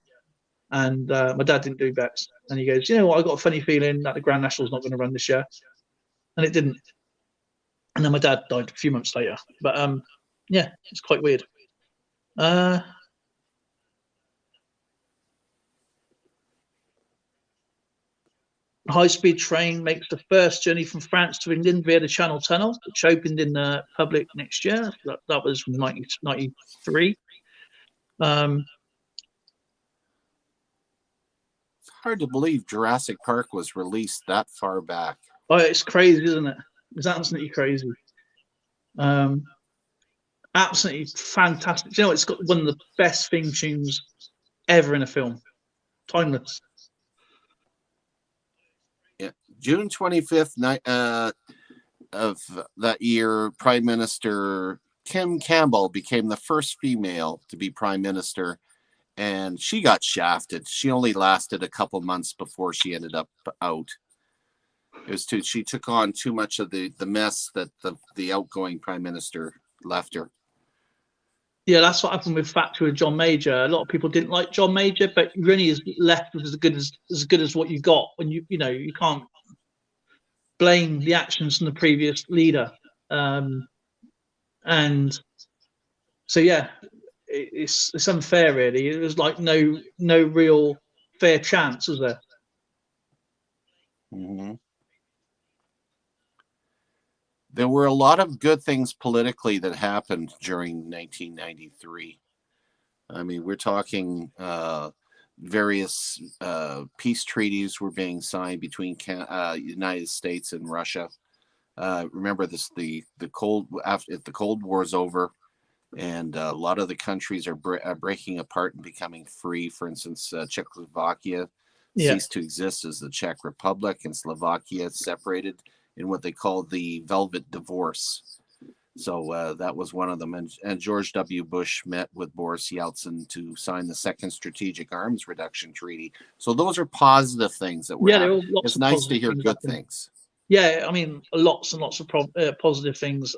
Speaker 2: And my dad didn't do bets. And he goes, you know what, I got a funny feeling that the Grand National's not going to run this year. And it didn't. And then my dad died a few months later. But yeah, it's quite weird. High-speed train makes the first journey from France to England via the Channel Tunnel, which opened in the public next year. That was from 1993.
Speaker 1: It's hard to believe Jurassic Park was released that far back.
Speaker 2: Oh, it's crazy, isn't it? It's absolutely crazy. Absolutely fantastic. You know, it's got one of the best theme tunes ever in a film. Timeless.
Speaker 1: Yeah, June 25th of that year, Prime Minister Kim Campbell became the first female to be prime minister, and she got shafted. She only lasted a couple months before she ended up out. She took on too much of the mess that the outgoing prime minister left her.
Speaker 2: Yeah, that's what happened with Thatcher with John Major. A lot of people didn't like John Major, but really is left with as good as what you got. When you can't blame the actions from the previous leader, and so yeah, it's unfair really. It was like no real fair chance, was there?
Speaker 1: Mm-hmm. There were a lot of good things politically that happened during 1993. I mean, we're talking various peace treaties were being signed between United States and Russia. Remember this: the Cold War's over, and a lot of the countries are breaking apart and becoming free. For instance, Czechoslovakia ceased to exist as the Czech Republic, and Slovakia separated in what they called the Velvet Divorce. So that was one of them. And George W. Bush met with Boris Yeltsin to sign the Second Strategic Arms Reduction Treaty. So those are positive things that were happening. It's nice to hear good things.
Speaker 2: Yeah, I mean, lots and lots of positive things.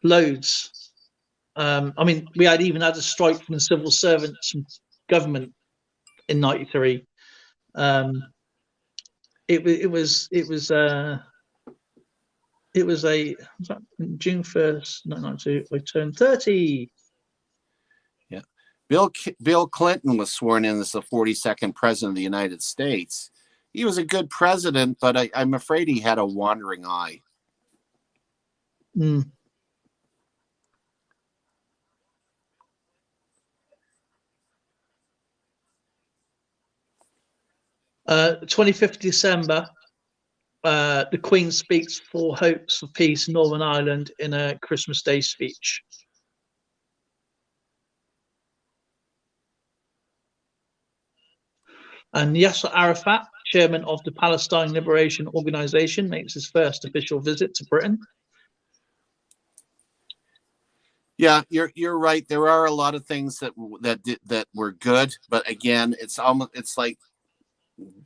Speaker 2: Loads. I mean, we even had a strike from the civil servants from government in '93. It was June 1st, 1992. I turned 30.
Speaker 1: Yeah, Bill Clinton was sworn in as the 42nd president of the United States. He was a good president, but I'm afraid he had a wandering eye.
Speaker 2: 25th December the Queen speaks for hopes for peace in Northern Ireland in a Christmas Day speech. And Yasser Arafat, chairman of the Palestine Liberation Organization, makes his first official visit to Britain.
Speaker 1: Yeah, you're right. There are a lot of things that were good, but again, it's like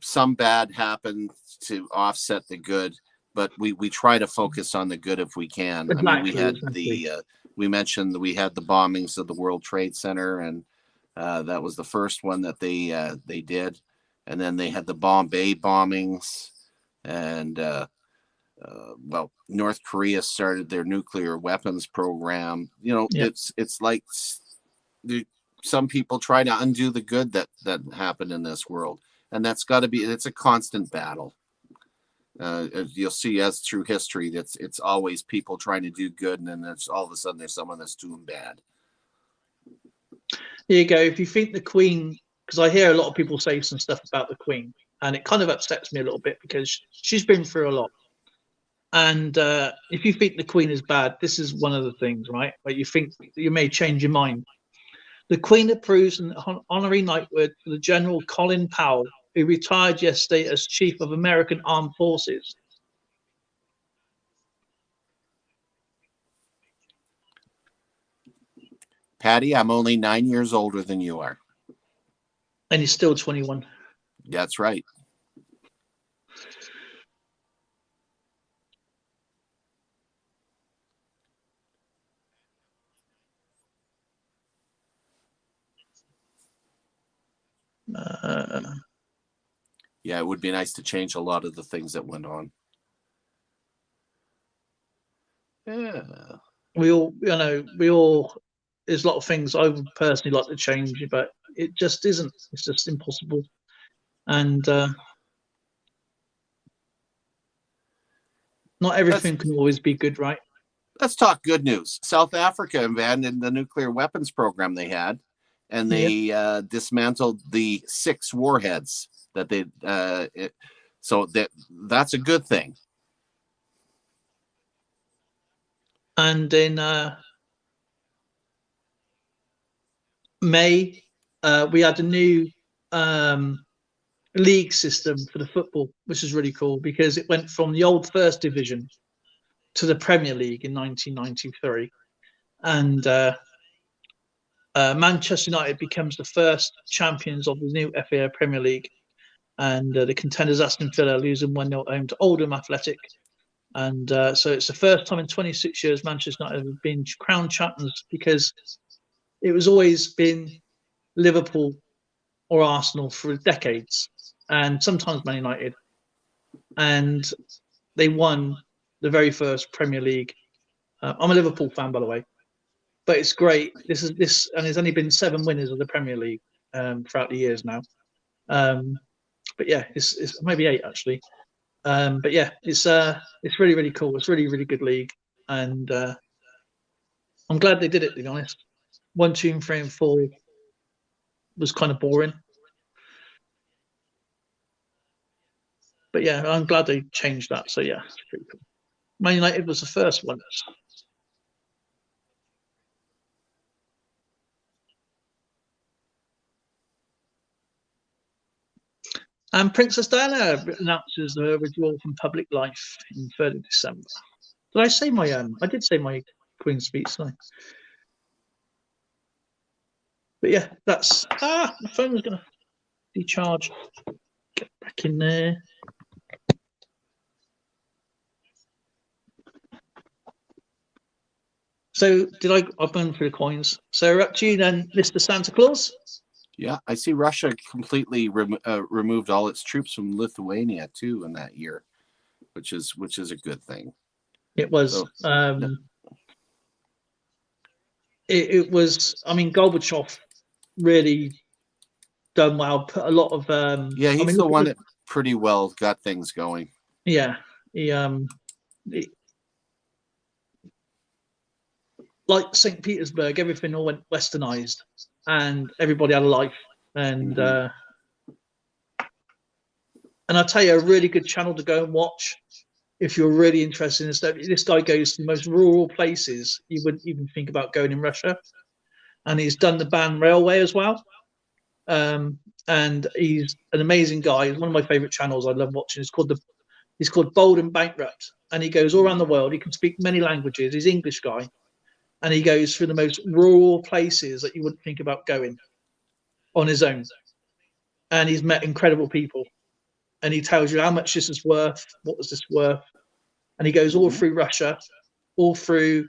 Speaker 1: some bad happened to offset the good. But we try to focus on the good if we can.
Speaker 2: Exactly,
Speaker 1: I mean, we had
Speaker 2: exactly.
Speaker 1: we mentioned that we had the bombings of the World Trade Center, and that was the first one that they did, and then they had the Bombay bombings, and well, North Korea started their nuclear weapons program. You know,
Speaker 2: Yeah.
Speaker 1: it's like some people try to undo the good that happened in this world, and that's got to be, it's a constant battle. You'll see as through history, it's always people trying to do good, and then there's all of a sudden there's someone that's doing bad.
Speaker 2: Here you go. If you think the Queen, because I hear a lot of people say some stuff about the Queen, and it kind of upsets me a little bit because she's been through a lot. And if you think the Queen is bad, this is one of the things, right? Where you think you may change your mind. The Queen approves an honorary knighthood for the General Colin Powell, who retired yesterday as Chief of American Armed Forces.
Speaker 1: Patty, I'm only 9 years older than you are.
Speaker 2: And he's still 21.
Speaker 1: That's right. Yeah, it would be nice to change a lot of the things that went on. Yeah.
Speaker 2: We all, there's a lot of things I would personally like to change, but it just isn't. It's just impossible. And not everything can always be good, right?
Speaker 1: Let's talk good news. South Africa abandoned the nuclear weapons program they had, and they dismantled the 6 warheads that they. So that's a good thing.
Speaker 2: And in May, we had a new league system for the football, which is really cool because it went from the old First Division to the Premier League in 1993. And Manchester United becomes the first champions of the new FA Premier League. And the contenders Aston Villa losing 1-0 home to Oldham Athletic. And so it's the first time in 26 years Manchester United have been crowned champions, because it was always been Liverpool or Arsenal for decades, and sometimes Man United. And they won the very first Premier League. I'm a Liverpool fan, by the way, but it's great. This, and there's only been 7 winners of the Premier League throughout the years now. But yeah, it's maybe 8 actually. But yeah, it's really, really cool. It's really, really good league, and I'm glad they did it, to be honest. 1, 2, and 3, and 4 was kind of boring, but yeah, I'm glad they changed that. So yeah, it's pretty cool. Man United was the first one. And Princess Diana announces her withdrawal from public life in 3rd of December. Did I say my I did say my Queen's speech, didn't I? But yeah, that's my phone was gonna decharge. Get back in there. So I've been through the coins. So we're up to you then, Mr. Santa Claus.
Speaker 1: Yeah, I see Russia completely removed all its troops from Lithuania too in that year, which is a good thing.
Speaker 2: It was. So, it was. I mean, Gorbachev really done well. Put a lot of.
Speaker 1: Yeah, he's the one that pretty well got things going.
Speaker 2: Yeah, like St. Petersburg, everything all went westernized, and everybody had a life, and And I'll tell you a really good channel to go and watch if you're really interested in this. This guy goes to the most rural places you wouldn't even think about going in Russia. And he's done the Ban Railway as well. And he's an amazing guy. He's one of my favorite channels I love watching. He's called Bold and Bankrupt. And he goes all around the world. He can speak many languages. He's an English guy. And he goes through the most rural places that you wouldn't think about going on his own. And he's met incredible people. And he tells you how much this is worth, what was this worth. And he goes all through Russia, all through,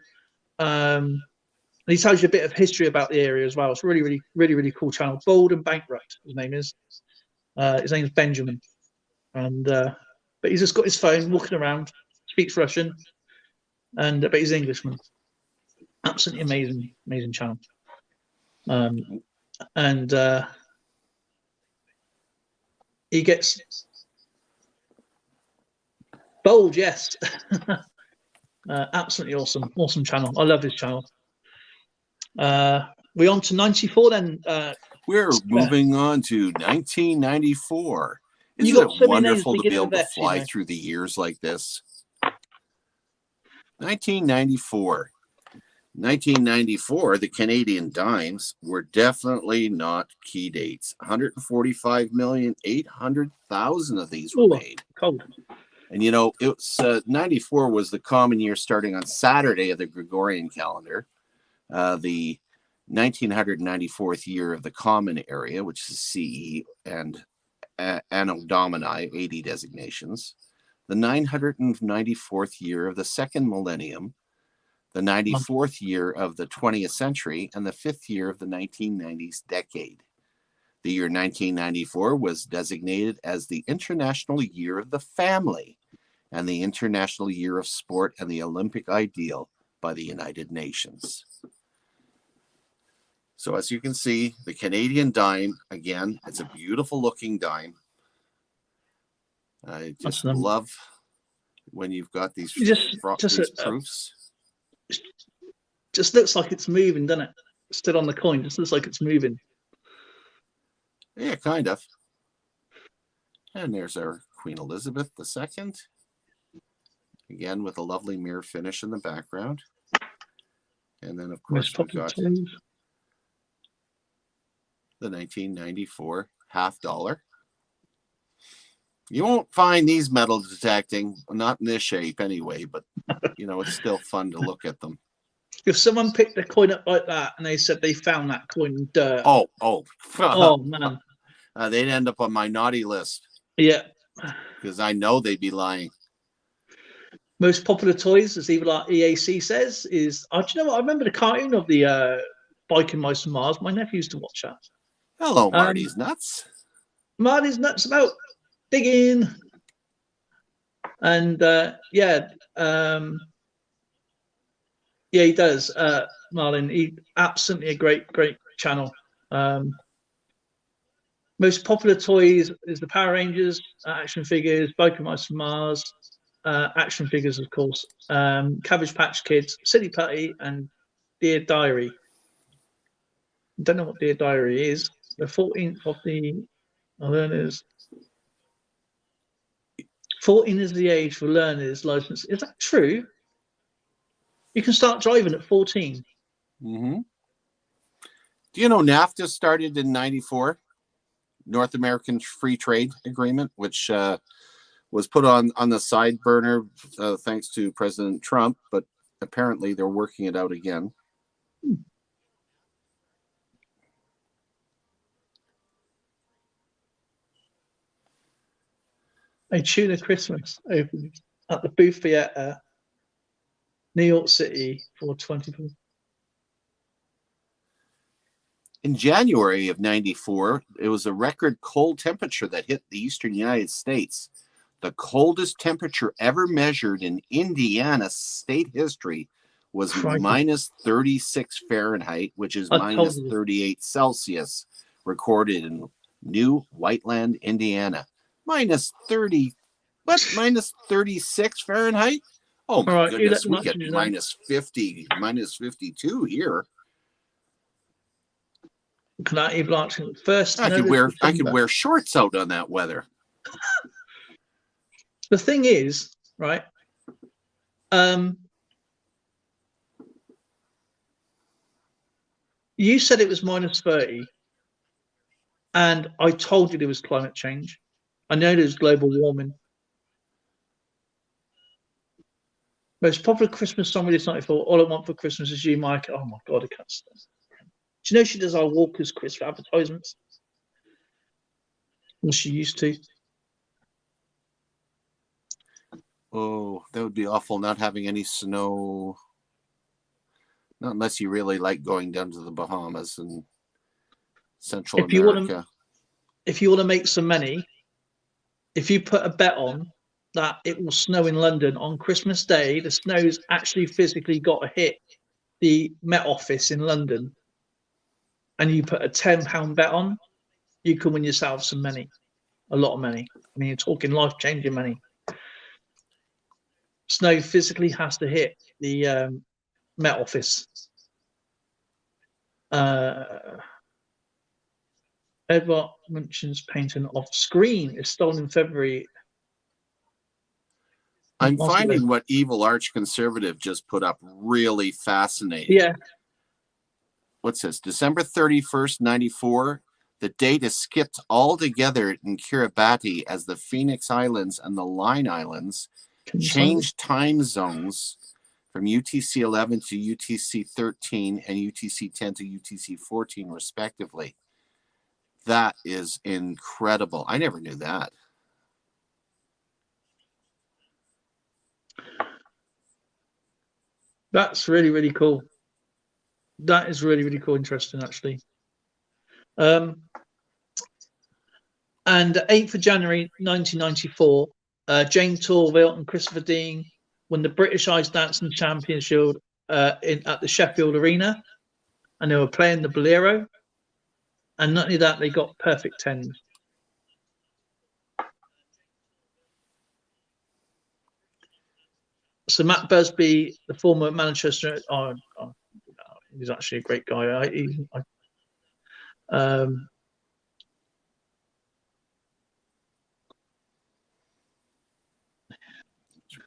Speaker 2: and he tells you a bit of history about the area as well. It's really, really, really, really cool channel. Bold and Bankrupt, his name is. His name is Benjamin. And but he's just got his phone, walking around, speaks Russian, and but he's an Englishman. Absolutely amazing, amazing channel. And he gets bold, yes. Absolutely awesome channel. I love his channel. We're on to 94 then.
Speaker 1: We're moving on to 1994. Isn't it wonderful to be able to fly through the years like this? 1994. 1994, the Canadian dimes were definitely not key dates. 145,800,000 of these were made.
Speaker 2: Cold.
Speaker 1: And you know, it's 94 was the common year starting on Saturday of the Gregorian calendar. The 1994th year of the Common Area, which is CE and Anno Domini 80 designations. The 994th year of the second millennium. The 94th year of the 20th century, and the 5th year of the 1990s decade. The year 1994 was designated as the International Year of the Family and the International Year of Sport and the Olympic Ideal by the United Nations. So as you can see, the Canadian dime, again, it's a beautiful looking dime. I just love when you've got these proofs.
Speaker 2: Just looks like it's moving, doesn't it? Still on the coin, just looks like it's moving.
Speaker 1: Yeah, kind of. And there's our Queen Elizabeth II. Again, with a lovely mirror finish in the background. And then, of course, we've got the 1994 $50. You won't find these metal detecting, not in this shape anyway, but, you know, it's still fun to look at them.
Speaker 2: If someone picked a coin up like that and they said they found that coin in dirt.
Speaker 1: Oh,
Speaker 2: man.
Speaker 1: They'd end up on my naughty list.
Speaker 2: Yeah.
Speaker 1: Because I know they'd be lying.
Speaker 2: Most popular toys, as even like EAC says, is, do you know what? I remember the cartoon of the Biking Mice from Mars. My nephew used to watch that.
Speaker 1: Hello, Marty's Nuts.
Speaker 2: Marty's Nuts about digging. And yeah, he does, Marlin. He absolutely a great channel. Most popular toys is the Power Rangers, action figures, Biker Mice from Mars, action figures, of course, Cabbage Patch Kids, Silly Putty, and Dear Diary. I don't know what Dear Diary is. The 14th of the learners. 14 is the age for learners license. Is that true? You can start driving at 14.
Speaker 1: Mm-hmm. Do you know NAFTA started in 94? North American Free Trade Agreement, which was put on the side burner thanks to President Trump, but apparently they're working it out again.
Speaker 2: A Tuna Christmas opens at the Booth Theatre, New York City, for 24.
Speaker 1: In January of 94, it was a record cold temperature that hit the eastern United States. The coldest temperature ever measured in Indiana state history was minus 36 Fahrenheit, which is minus 38 Celsius, recorded in New Whiteland, Indiana. Minus 30, what? Minus 36 Fahrenheit? Oh, my goodness, we get minus 50, minus 52 here.
Speaker 2: Can I even first?
Speaker 1: I could wear shorts out on that weather.
Speaker 2: The thing is, right? You said it was -30, and I told you there was climate change. I know there's global warming. Most popular Christmas song released 94. All I Want for Christmas Is You, Mike. Oh my God, I can't stand. Do you know she does our Walker's quiz for advertisements? Well, she used to.
Speaker 1: Oh, that would be awful not having any snow. Not unless you really like going down to the Bahamas and Central America.
Speaker 2: If you want to make some money, if you put a bet on that it will snow in London on Christmas Day, the snow's actually physically got to hit the Met Office in London, and you put a £10 bet on, you can win yourself some money, a lot of money. I mean, you're talking life-changing money. Snow physically has to hit the Met Office. Edward Munch's painting of Scream is stolen in February.
Speaker 1: I'm finding what Evil Arch Conservative just put up really fascinating.
Speaker 2: Yeah.
Speaker 1: What's this? December 31st, 94. The date is skipped altogether in Kiribati as the Phoenix Islands and the Line Islands changed time zones from UTC 11 to UTC 13 and UTC 10 to UTC 14, respectively. That is incredible. I never knew that.
Speaker 2: That's really, really cool. That is really, really cool. Interesting, actually. And 8th of January 1994, Jane Torville and Christopher Dean won the British Ice Dancing Championship at the Sheffield Arena, and they were playing the Bolero. And not only that, they got perfect 10s. So Matt Busby, the former Manchester, he's actually a great guy.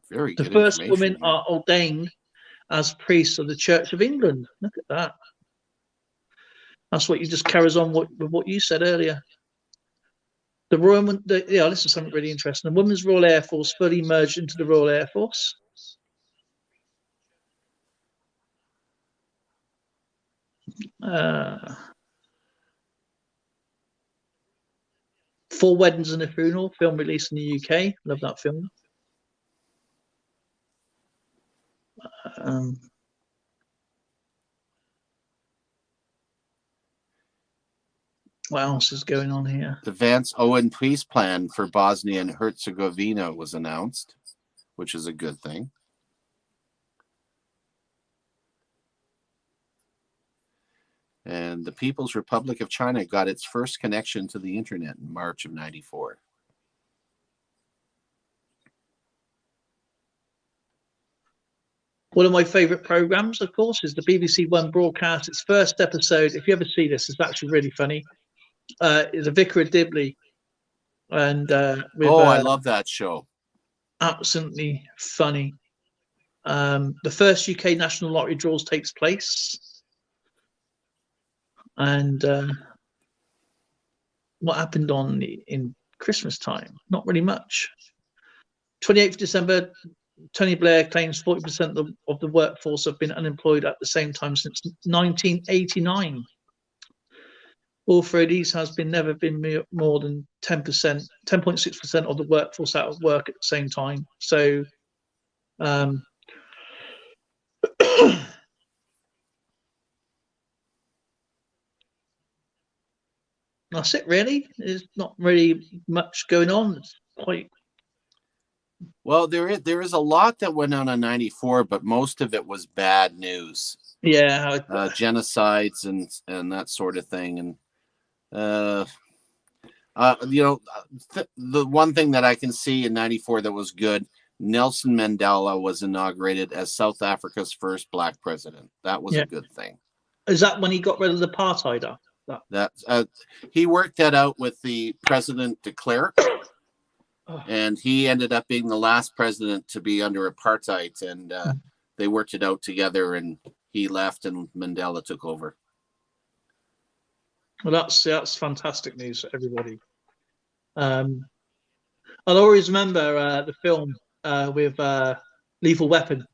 Speaker 1: Very good.
Speaker 2: The first women are ordained as priests of the Church of England. Look at that. That's what you just carries on with what you said earlier. This is something really interesting. The Women's Royal Air Force fully merged into the Royal Air Force. Four Weddings and a Funeral, film released in the UK. Love that film. What else is going on here?
Speaker 1: The Vance Owen peace plan for Bosnia and Herzegovina was announced, which is a good thing. And the People's Republic of China got its first connection to the internet in March of 94.
Speaker 2: One of my favorite programs, of course, is the BBC One broadcast. Its first episode, if you ever see this, it's actually really funny. Is a Vicar of Dibley. And
Speaker 1: I love that show.
Speaker 2: Absolutely funny. The first UK National Lottery draws takes place. And what happened in Christmas time? Not really much. 28th of December, Tony Blair claims 40% of the workforce have been unemployed at the same time since 1989. Although these has never been more than 10%, 10.6% of the workforce out of work at the same time. So, that's it, really. There's not really much going on. It's quite.
Speaker 1: Well, there is a lot that went on in 94, but most of it was bad news.
Speaker 2: Yeah.
Speaker 1: Genocides and that sort of thing. And, the one thing that I can see in 94 that was good, Nelson Mandela was inaugurated as South Africa's first black president. That was a good thing.
Speaker 2: Is that when he got rid of the apartheid?
Speaker 1: He worked that out with the President de Klerk. And he ended up being the last president to be under apartheid, and they worked it out together, and he left and Mandela took over.
Speaker 2: Well, that's fantastic news for everybody. I'll always remember the film with Lethal Weapon.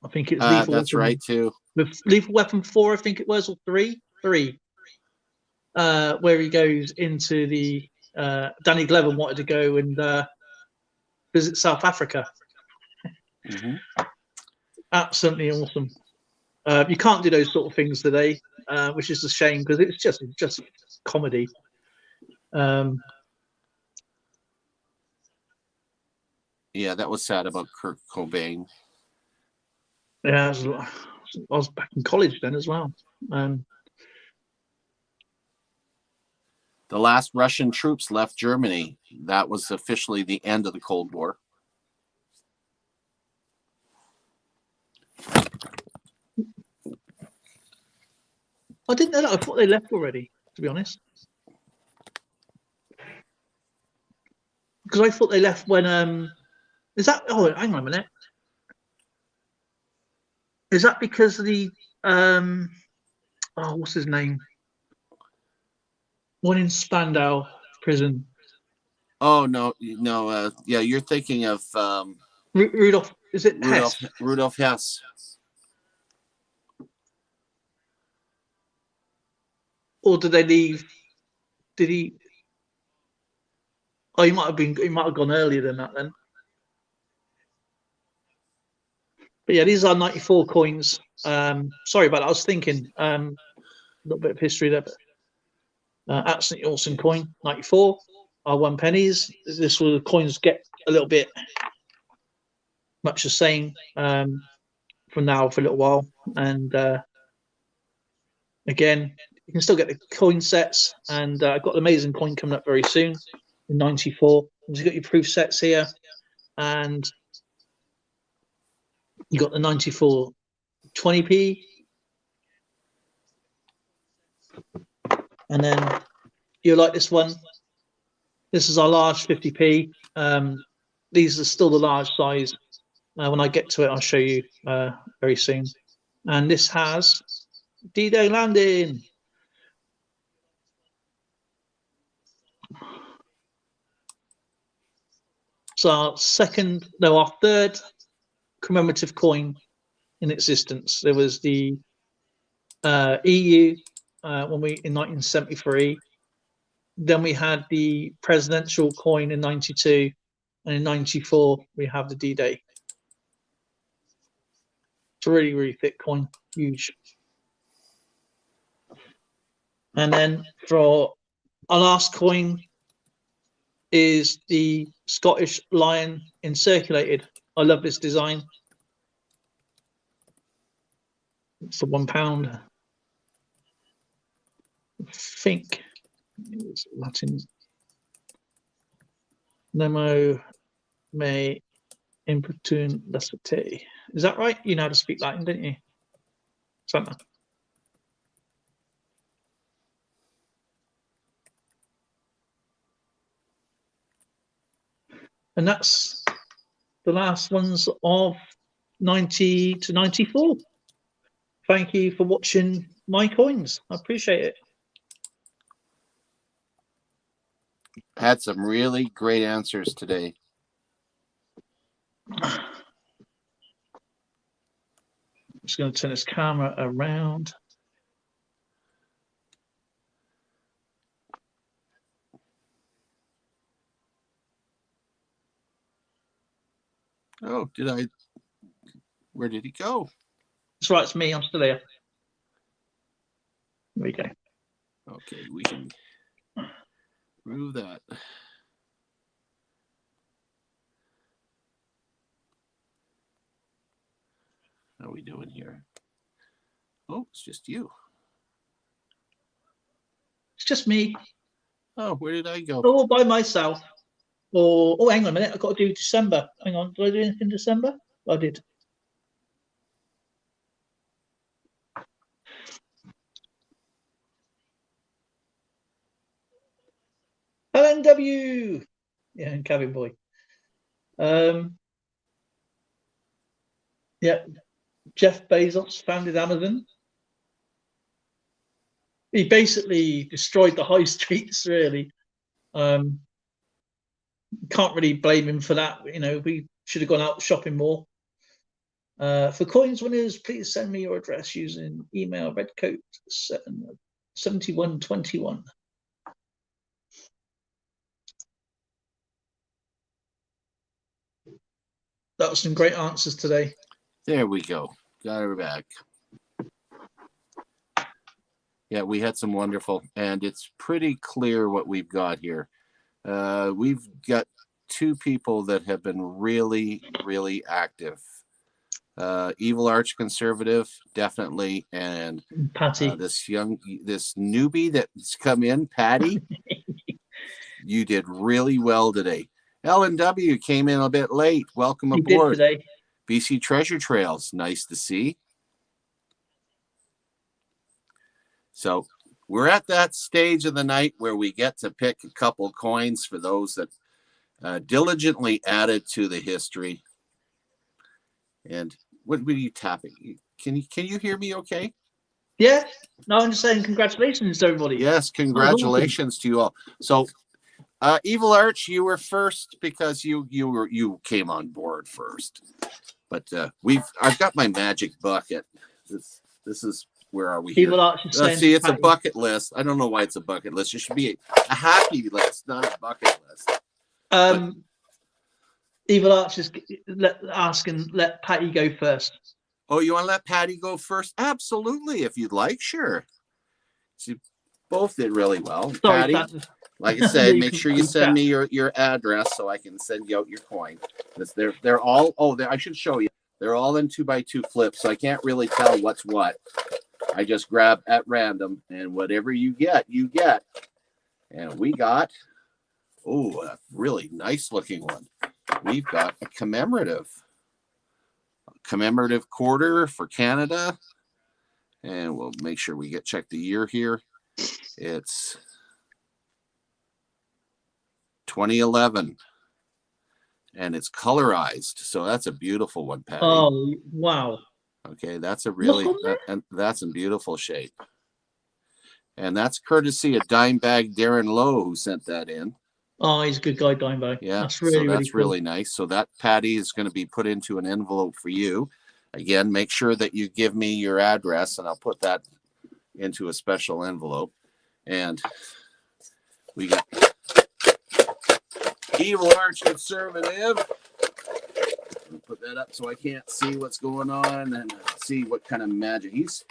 Speaker 2: I think it's Lethal
Speaker 1: that's
Speaker 2: Weapon.
Speaker 1: right too.
Speaker 2: With Lethal Weapon 4, I think it was, or 3, where he goes into the Danny Glover wanted to go and visit South Africa.
Speaker 1: Mm-hmm.
Speaker 2: Absolutely awesome. You can't do those sort of things today, which is a shame because it's just comedy.
Speaker 1: Yeah, that was sad about Kurt Cobain.
Speaker 2: Yeah, I was back in college then as well.
Speaker 1: The last Russian troops left Germany. That was officially the end of the Cold War.
Speaker 2: I didn't know that. I thought they left already, to be honest. Because I thought they left when is that hang on a minute. Is that because of the what's his name? One in Spandau prison.
Speaker 1: Oh no, yeah, you're thinking of
Speaker 2: Rudolf. Is it Hess?
Speaker 1: Rudolf Hess.
Speaker 2: Or did they leave? Did he? Oh, he might have gone earlier than that then. But yeah, these are 94 coins. Sorry about that. I was thinking a little bit of history there. But, absolutely awesome coin. 94 are 1 pennies. This will coins get a little bit much the same from now for a little while. And again, you can still get the coin sets. And I've got an amazing coin coming up very soon in 94. You've got your proof sets here. And you got the 94 20p. And then you like this one. This is our large 50p. These are still the large size. When I get to it, I'll show you very soon. And this has D-Day landing. So our third commemorative coin in existence. There was the EU in 1973. Then we had the presidential coin in 92, and in 94 we have the D-Day. It's a really, really thick coin, huge. And then for our last coin is the Scottish lion in Circulated. I love this design. It's the £1. I think it's Latin. Nemo me importun lascite. Is that right? You know how to speak Latin, don't you, Santa? And that's the last ones of 90 to 94. Thank you for watching my coins. I appreciate it.
Speaker 1: Had some really great answers today.
Speaker 2: I'm just going to turn this camera around.
Speaker 1: Oh, where did he go?
Speaker 2: That's right, it's me. I'm still here. There we go.
Speaker 1: Okay, we can remove that. How are we doing here? Oh, it's just you.
Speaker 2: It's just me.
Speaker 1: Oh, where did I go?
Speaker 2: All by myself. Oh, hang on a minute. I've got to do December. Hang on. Did I do anything in December? I did. LNW. Yeah, and Cabin Boy. Yeah, Jeff Bezos founded Amazon. He basically destroyed the high streets, really. Can't really blame him for that. You know, we should have gone out shopping more. For coins winners, please send me your address using email redcoat 7121. That was some great answers today.
Speaker 1: There we go. Got her back. Yeah, we had some wonderful, and it's pretty clear what we've got here. We've got two people that have been really, really active. Evil Arch Conservative, definitely, and
Speaker 2: Patty.
Speaker 1: this newbie that's come in, Patty. You did really well today. L&W came in a bit late. Welcome aboard.
Speaker 2: Did today.
Speaker 1: BC Treasure Trails, nice to see. So we're at that stage of the night where we get to pick a couple coins for those that diligently added to the history. And what were you tapping? Can you hear me okay?
Speaker 2: Yeah. No, I'm just saying congratulations to everybody.
Speaker 1: Yes, congratulations to you all. So Evil Arch, you were first because you came on board first. But I've got my magic bucket. This is, where are we here?
Speaker 2: Evil Arch is saying,
Speaker 1: see, it's a bucket list. I don't know why it's a bucket list. It should be a happy list, not a bucket list.
Speaker 2: Evil Arch is let Patty go first.
Speaker 1: Oh, you want to let Patty go first? Absolutely, if you'd like, sure. So both did really well.
Speaker 2: Sorry,
Speaker 1: Patty, like I said, make sure you send me your address so I can send you out your coin. They're all, I should show you. They're all in 2x2 flips, so I can't really tell what's what. I just grab at random, and whatever you get, you get. And we got, a really nice looking one. We've got a commemorative quarter for Canada. And we'll make sure we check the year here. It's 2011. And it's colorized. So that's a beautiful one, Patty.
Speaker 2: Oh, wow.
Speaker 1: Okay, that's that's in beautiful shape. And that's courtesy of Dimebag Darren Lowe, who sent that in.
Speaker 2: Oh, he's a good guy, Dimebag.
Speaker 1: Yeah,
Speaker 2: that's really cool.
Speaker 1: Really nice. So that, Patty, is going to be put into an envelope for you. Again, make sure that you give me your address, and I'll put that into a special envelope. And we got Evil Arch Conservative. Put that up so I can't see what's going on and see what kind of magic. He's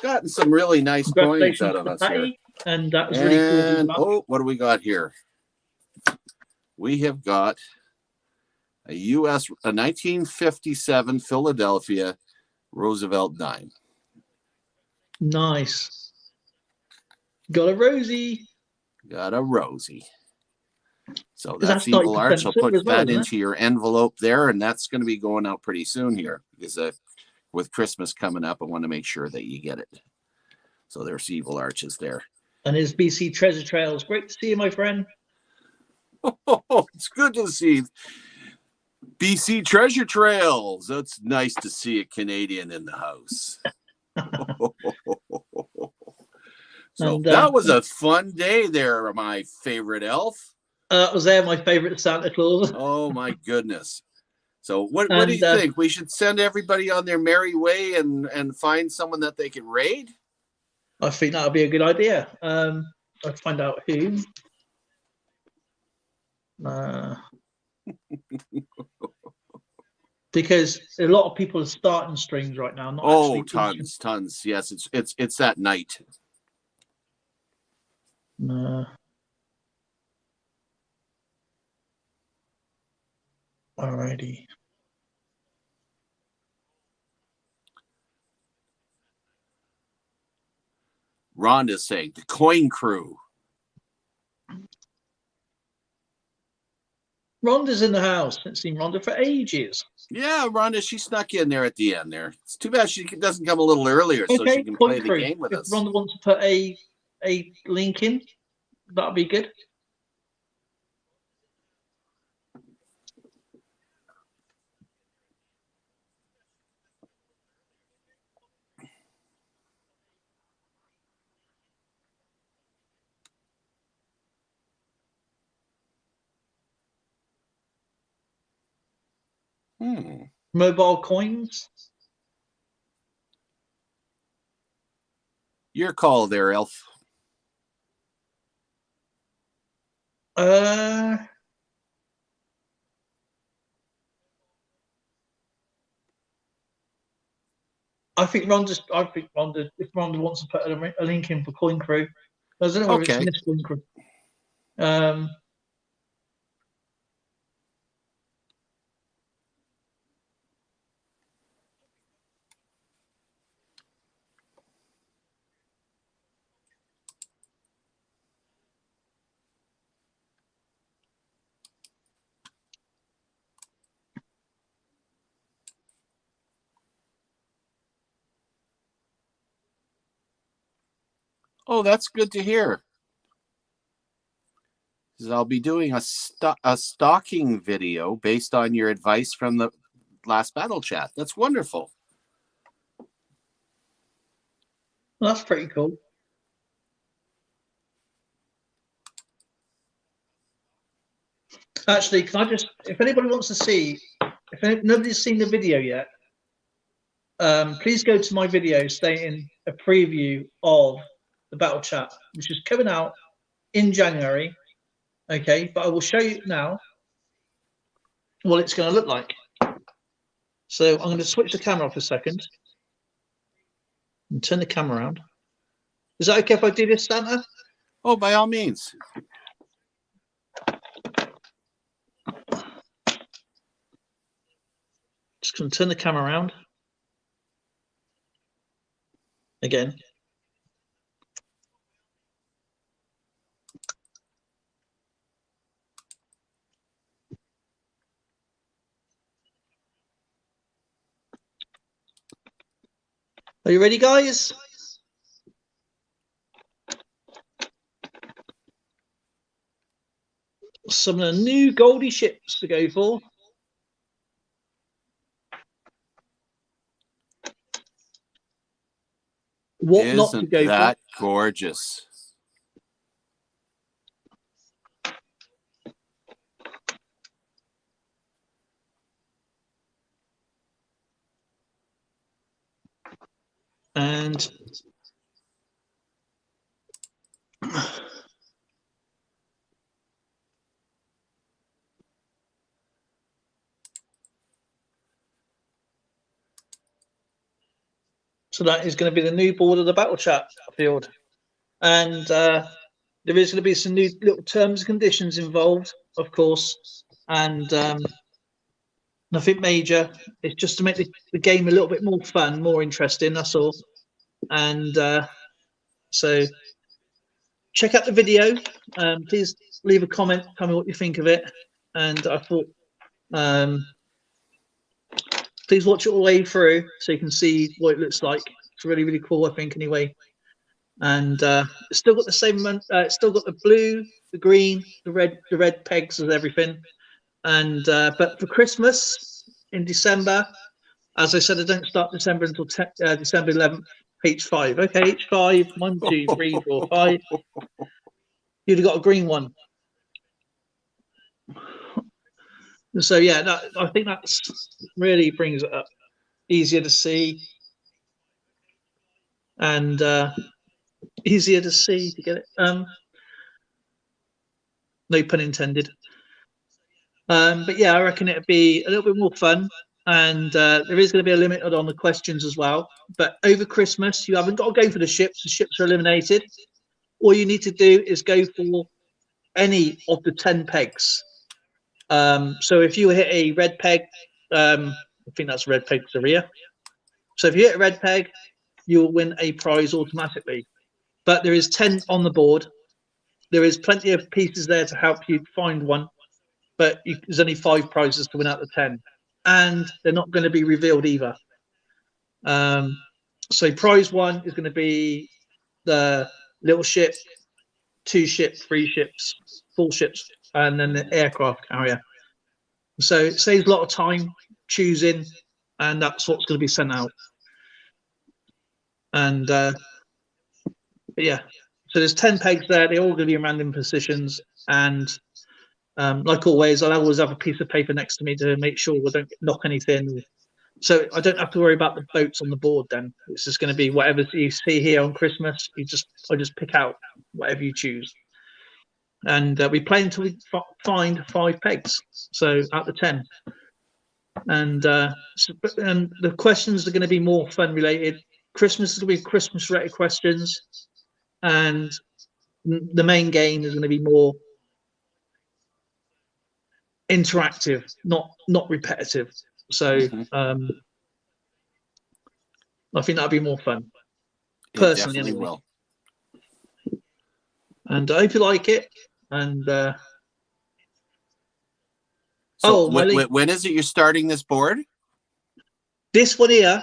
Speaker 1: gotten some really nice coins out of us here.
Speaker 2: And that was really cool.
Speaker 1: What do we got here? We have got a 1957 Philadelphia Roosevelt dime.
Speaker 2: Nice. Got a Rosie.
Speaker 1: So that's Evil Arch. I'll put that into your envelope there, and that's going to be going out pretty soon here because with Christmas coming up, I want to make sure that you get it. So there's Evil Arches there.
Speaker 2: And his BC Treasure Trails. Great to see you, my friend.
Speaker 1: Oh, it's good to see BC Treasure Trails. That's nice to see a Canadian in the house. So that was a fun day there, my favorite elf.
Speaker 2: Was there my favorite Santa Claus?
Speaker 1: Oh my goodness! So what do you think? We should send everybody on their merry way and find someone that they can raid.
Speaker 2: I think that would be a good idea. I'll find out who. Because a lot of people are starting streams right now.
Speaker 1: Tons. Yes, it's that night.
Speaker 2: Alrighty.
Speaker 1: Rhonda's saying the coin crew.
Speaker 2: Rhonda's in the house. Haven't seen Rhonda for ages.
Speaker 1: Yeah, Rhonda, she snuck in there at the end there. It's too bad she doesn't come a little earlier so she can play the game with us.
Speaker 2: If Rhonda wants to put a link in, that'd be good. Mobile coins.
Speaker 1: Your call there, Elf.
Speaker 2: I think Rhonda, if Rhonda wants to put a link in for Coin Crew, I don't know whether it's Miss Coin Crew.
Speaker 1: Oh, that's good to hear. I'll be doing a stalking video based on your advice from the last battle chat. That's wonderful.
Speaker 2: Well, that's pretty cool. Actually, can I just, if anybody wants to see, if nobody's seen the video yet, please go to my video stating a preview of the battle chat, which is coming out in January. Okay, but I will show you now what it's going to look like. So I'm going to switch the camera off a second and turn the camera around. Is that okay if I do this, Santa?
Speaker 1: Oh, by all means.
Speaker 2: Just going to turn the camera around again. Are you ready, guys? Some of the new Goldie ships to go for. What not to go for.
Speaker 1: Isn't that gorgeous?
Speaker 2: And so that is going to be the new board of the battle chat field. And there is going to be some new little terms and conditions involved, of course. And nothing major. It's just to make the game a little bit more fun, more interesting, that's all. And so check out the video. Please leave a comment, tell me what you think of it. And I thought, please watch it all the way through so you can see what it looks like. It's really, really cool, I think, anyway. And it's still got the same. It's still got the blue, the green, the red pegs and everything. And but for Christmas in December, as I said, I don't start December until December 11th. H5. Okay, H5. 1, 2, 3, 4, 5. You'd have got a green one. So yeah, I think that's really brings it up. Easier to see, and easier to see to get it. No pun intended. But yeah, I reckon it'd be a little bit more fun, and there is going to be a limit on the questions as well. But over Christmas, you haven't got to go for the ships. The ships are eliminated. All you need to do is go for any of the 10 pegs. So if you hit a red peg, I think that's red peg to rear. So if you hit a red peg, you'll win a prize automatically. But there is 10 on the board. There is plenty of pieces there to help you find one. But there's only 5 prizes to win out of 10. And they're not going to be revealed either. So prize 1 is going to be the little ship, 2 ships, 3 ships, 4 ships, and then the aircraft carrier. So it saves a lot of time choosing, and that's what's going to be sent out. And yeah, so there's 10 pegs there. They're all going to be in random positions, and Like always, I'll always have a piece of paper next to me to make sure I don't knock anything. So I don't have to worry about the boats on the board then. It's just going to be whatever you see here on Christmas. I just pick out whatever you choose. And we play until we find 5 pegs. So out of 10. And the questions are going to be more fun related. Christmas is going to be Christmas related questions. And the main game is going to be more interactive, not repetitive. So I think that'll be more fun. Personally, anyway.
Speaker 1: Will.
Speaker 2: And I hope you like it. And
Speaker 1: so when is it you're starting this board?
Speaker 2: This one here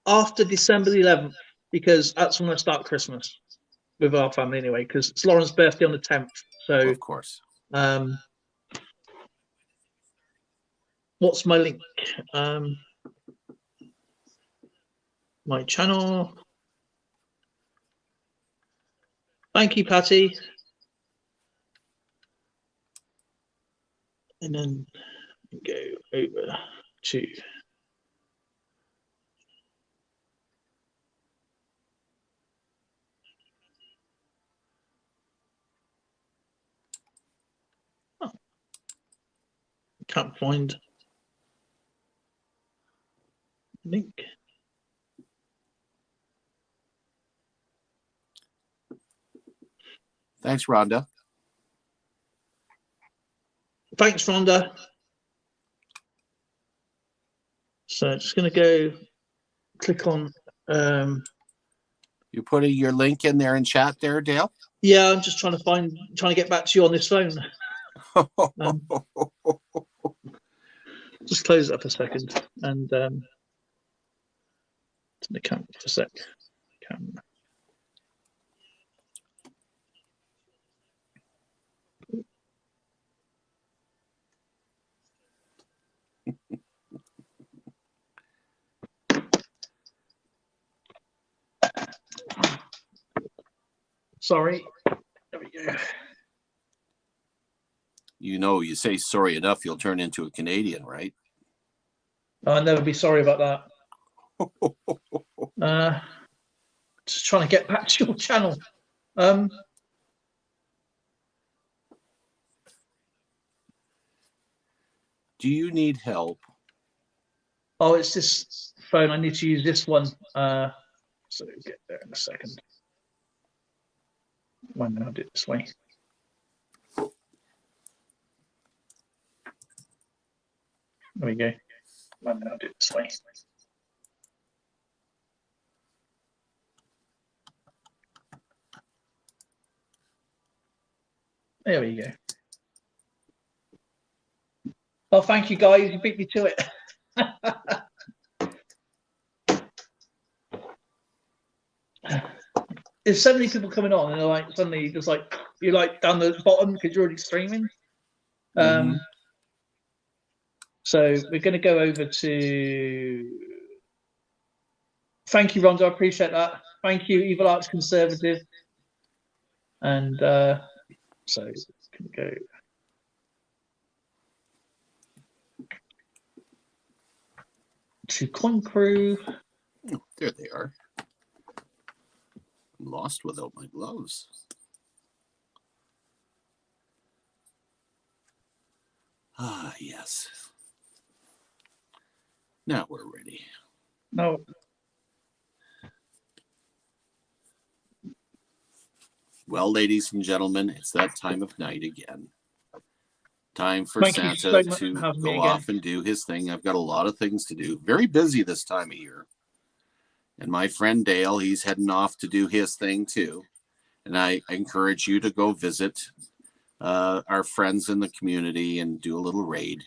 Speaker 2: after December the 11th, because that's when I start Christmas with our family anyway, because it's Lauren's birthday on the 10th. So
Speaker 1: of course.
Speaker 2: What's my link? My channel. Thank you, Patty. And then go over to can't find link.
Speaker 1: Thanks, Rhonda.
Speaker 2: Thanks, Rhonda. So just going to go click on.
Speaker 1: You putting your link in there in chat there, Dale?
Speaker 2: Yeah, I'm just trying to get back to you on this phone. Just close it up a second and turn the camera for a sec. Camera. Sorry. There we go.
Speaker 1: You know, you say sorry enough, you'll turn into a Canadian, right?
Speaker 2: I'll never be sorry about that. Just trying to get back to your channel.
Speaker 1: Do you need help?
Speaker 2: Oh, it's this phone. I need to use this one. So get there in a second. Why not do it this way? There we go. Why not do it this way? There we go. Oh, thank you, guys. You beat me to it. There's so many people coming on, and they're like suddenly just like you're like down the bottom because you're already streaming. So we're going to go over to. Thank you, Rhonda. I appreciate that. Thank you, Evil Arts Conservative. And so can go. To Coin Crew.
Speaker 1: Oh, there they are. I'm lost without my gloves. Ah, yes. Now we're ready.
Speaker 2: No.
Speaker 1: Well, ladies and gentlemen, it's that time of night again. Time for Santa to go off and do his thing. I've got a lot of things to do. Very busy this time of year. And my friend Dale, he's heading off to do his thing too. And I encourage you to go visit our friends in the community and do a little raid.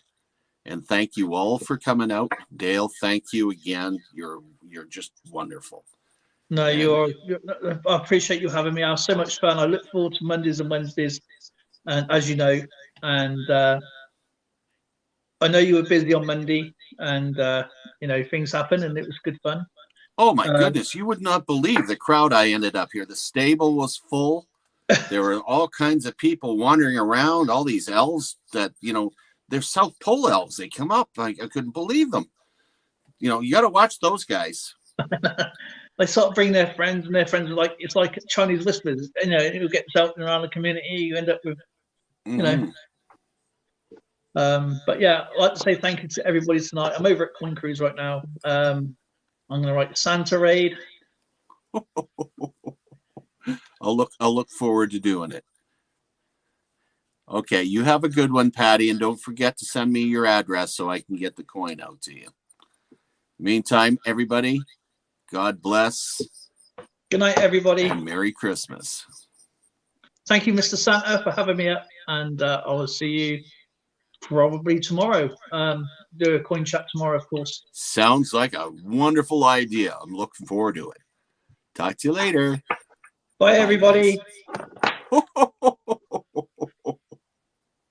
Speaker 1: And thank you all for coming out. Dale, thank you again. You're just wonderful.
Speaker 2: No, I appreciate you having me. I have so much fun. I look forward to Mondays and Wednesdays, and as you know, and I know you were busy on Monday, and things happen, and it was good fun.
Speaker 1: Oh my goodness, you would not believe the crowd I ended up here. The stable was full. there were all kinds of people wandering around, all these elves that, they're South Pole elves. They come up. I couldn't believe them. You got to watch those guys.
Speaker 2: They sort of bring their friends, and their friends are like, it's like Chinese whispers. It gets out around the community. You end up with, But yeah, I'd like to say thank you to everybody tonight. I'm over at Coin Cruise right now. I'm going to write Santa Raid.
Speaker 1: I'll look forward to doing it. Okay, you have a good one, Patty, and don't forget to send me your address so I can get the coin out to you. Meantime, everybody, God bless.
Speaker 2: Good night, everybody.
Speaker 1: And Merry Christmas.
Speaker 2: Thank you, Mr. Santa, for having me up, and I will see you probably tomorrow. Do a coin chat tomorrow, of course.
Speaker 1: Sounds like a wonderful idea. I'm looking forward to it. Talk to you later.
Speaker 2: Bye, everybody.
Speaker 1: Guys.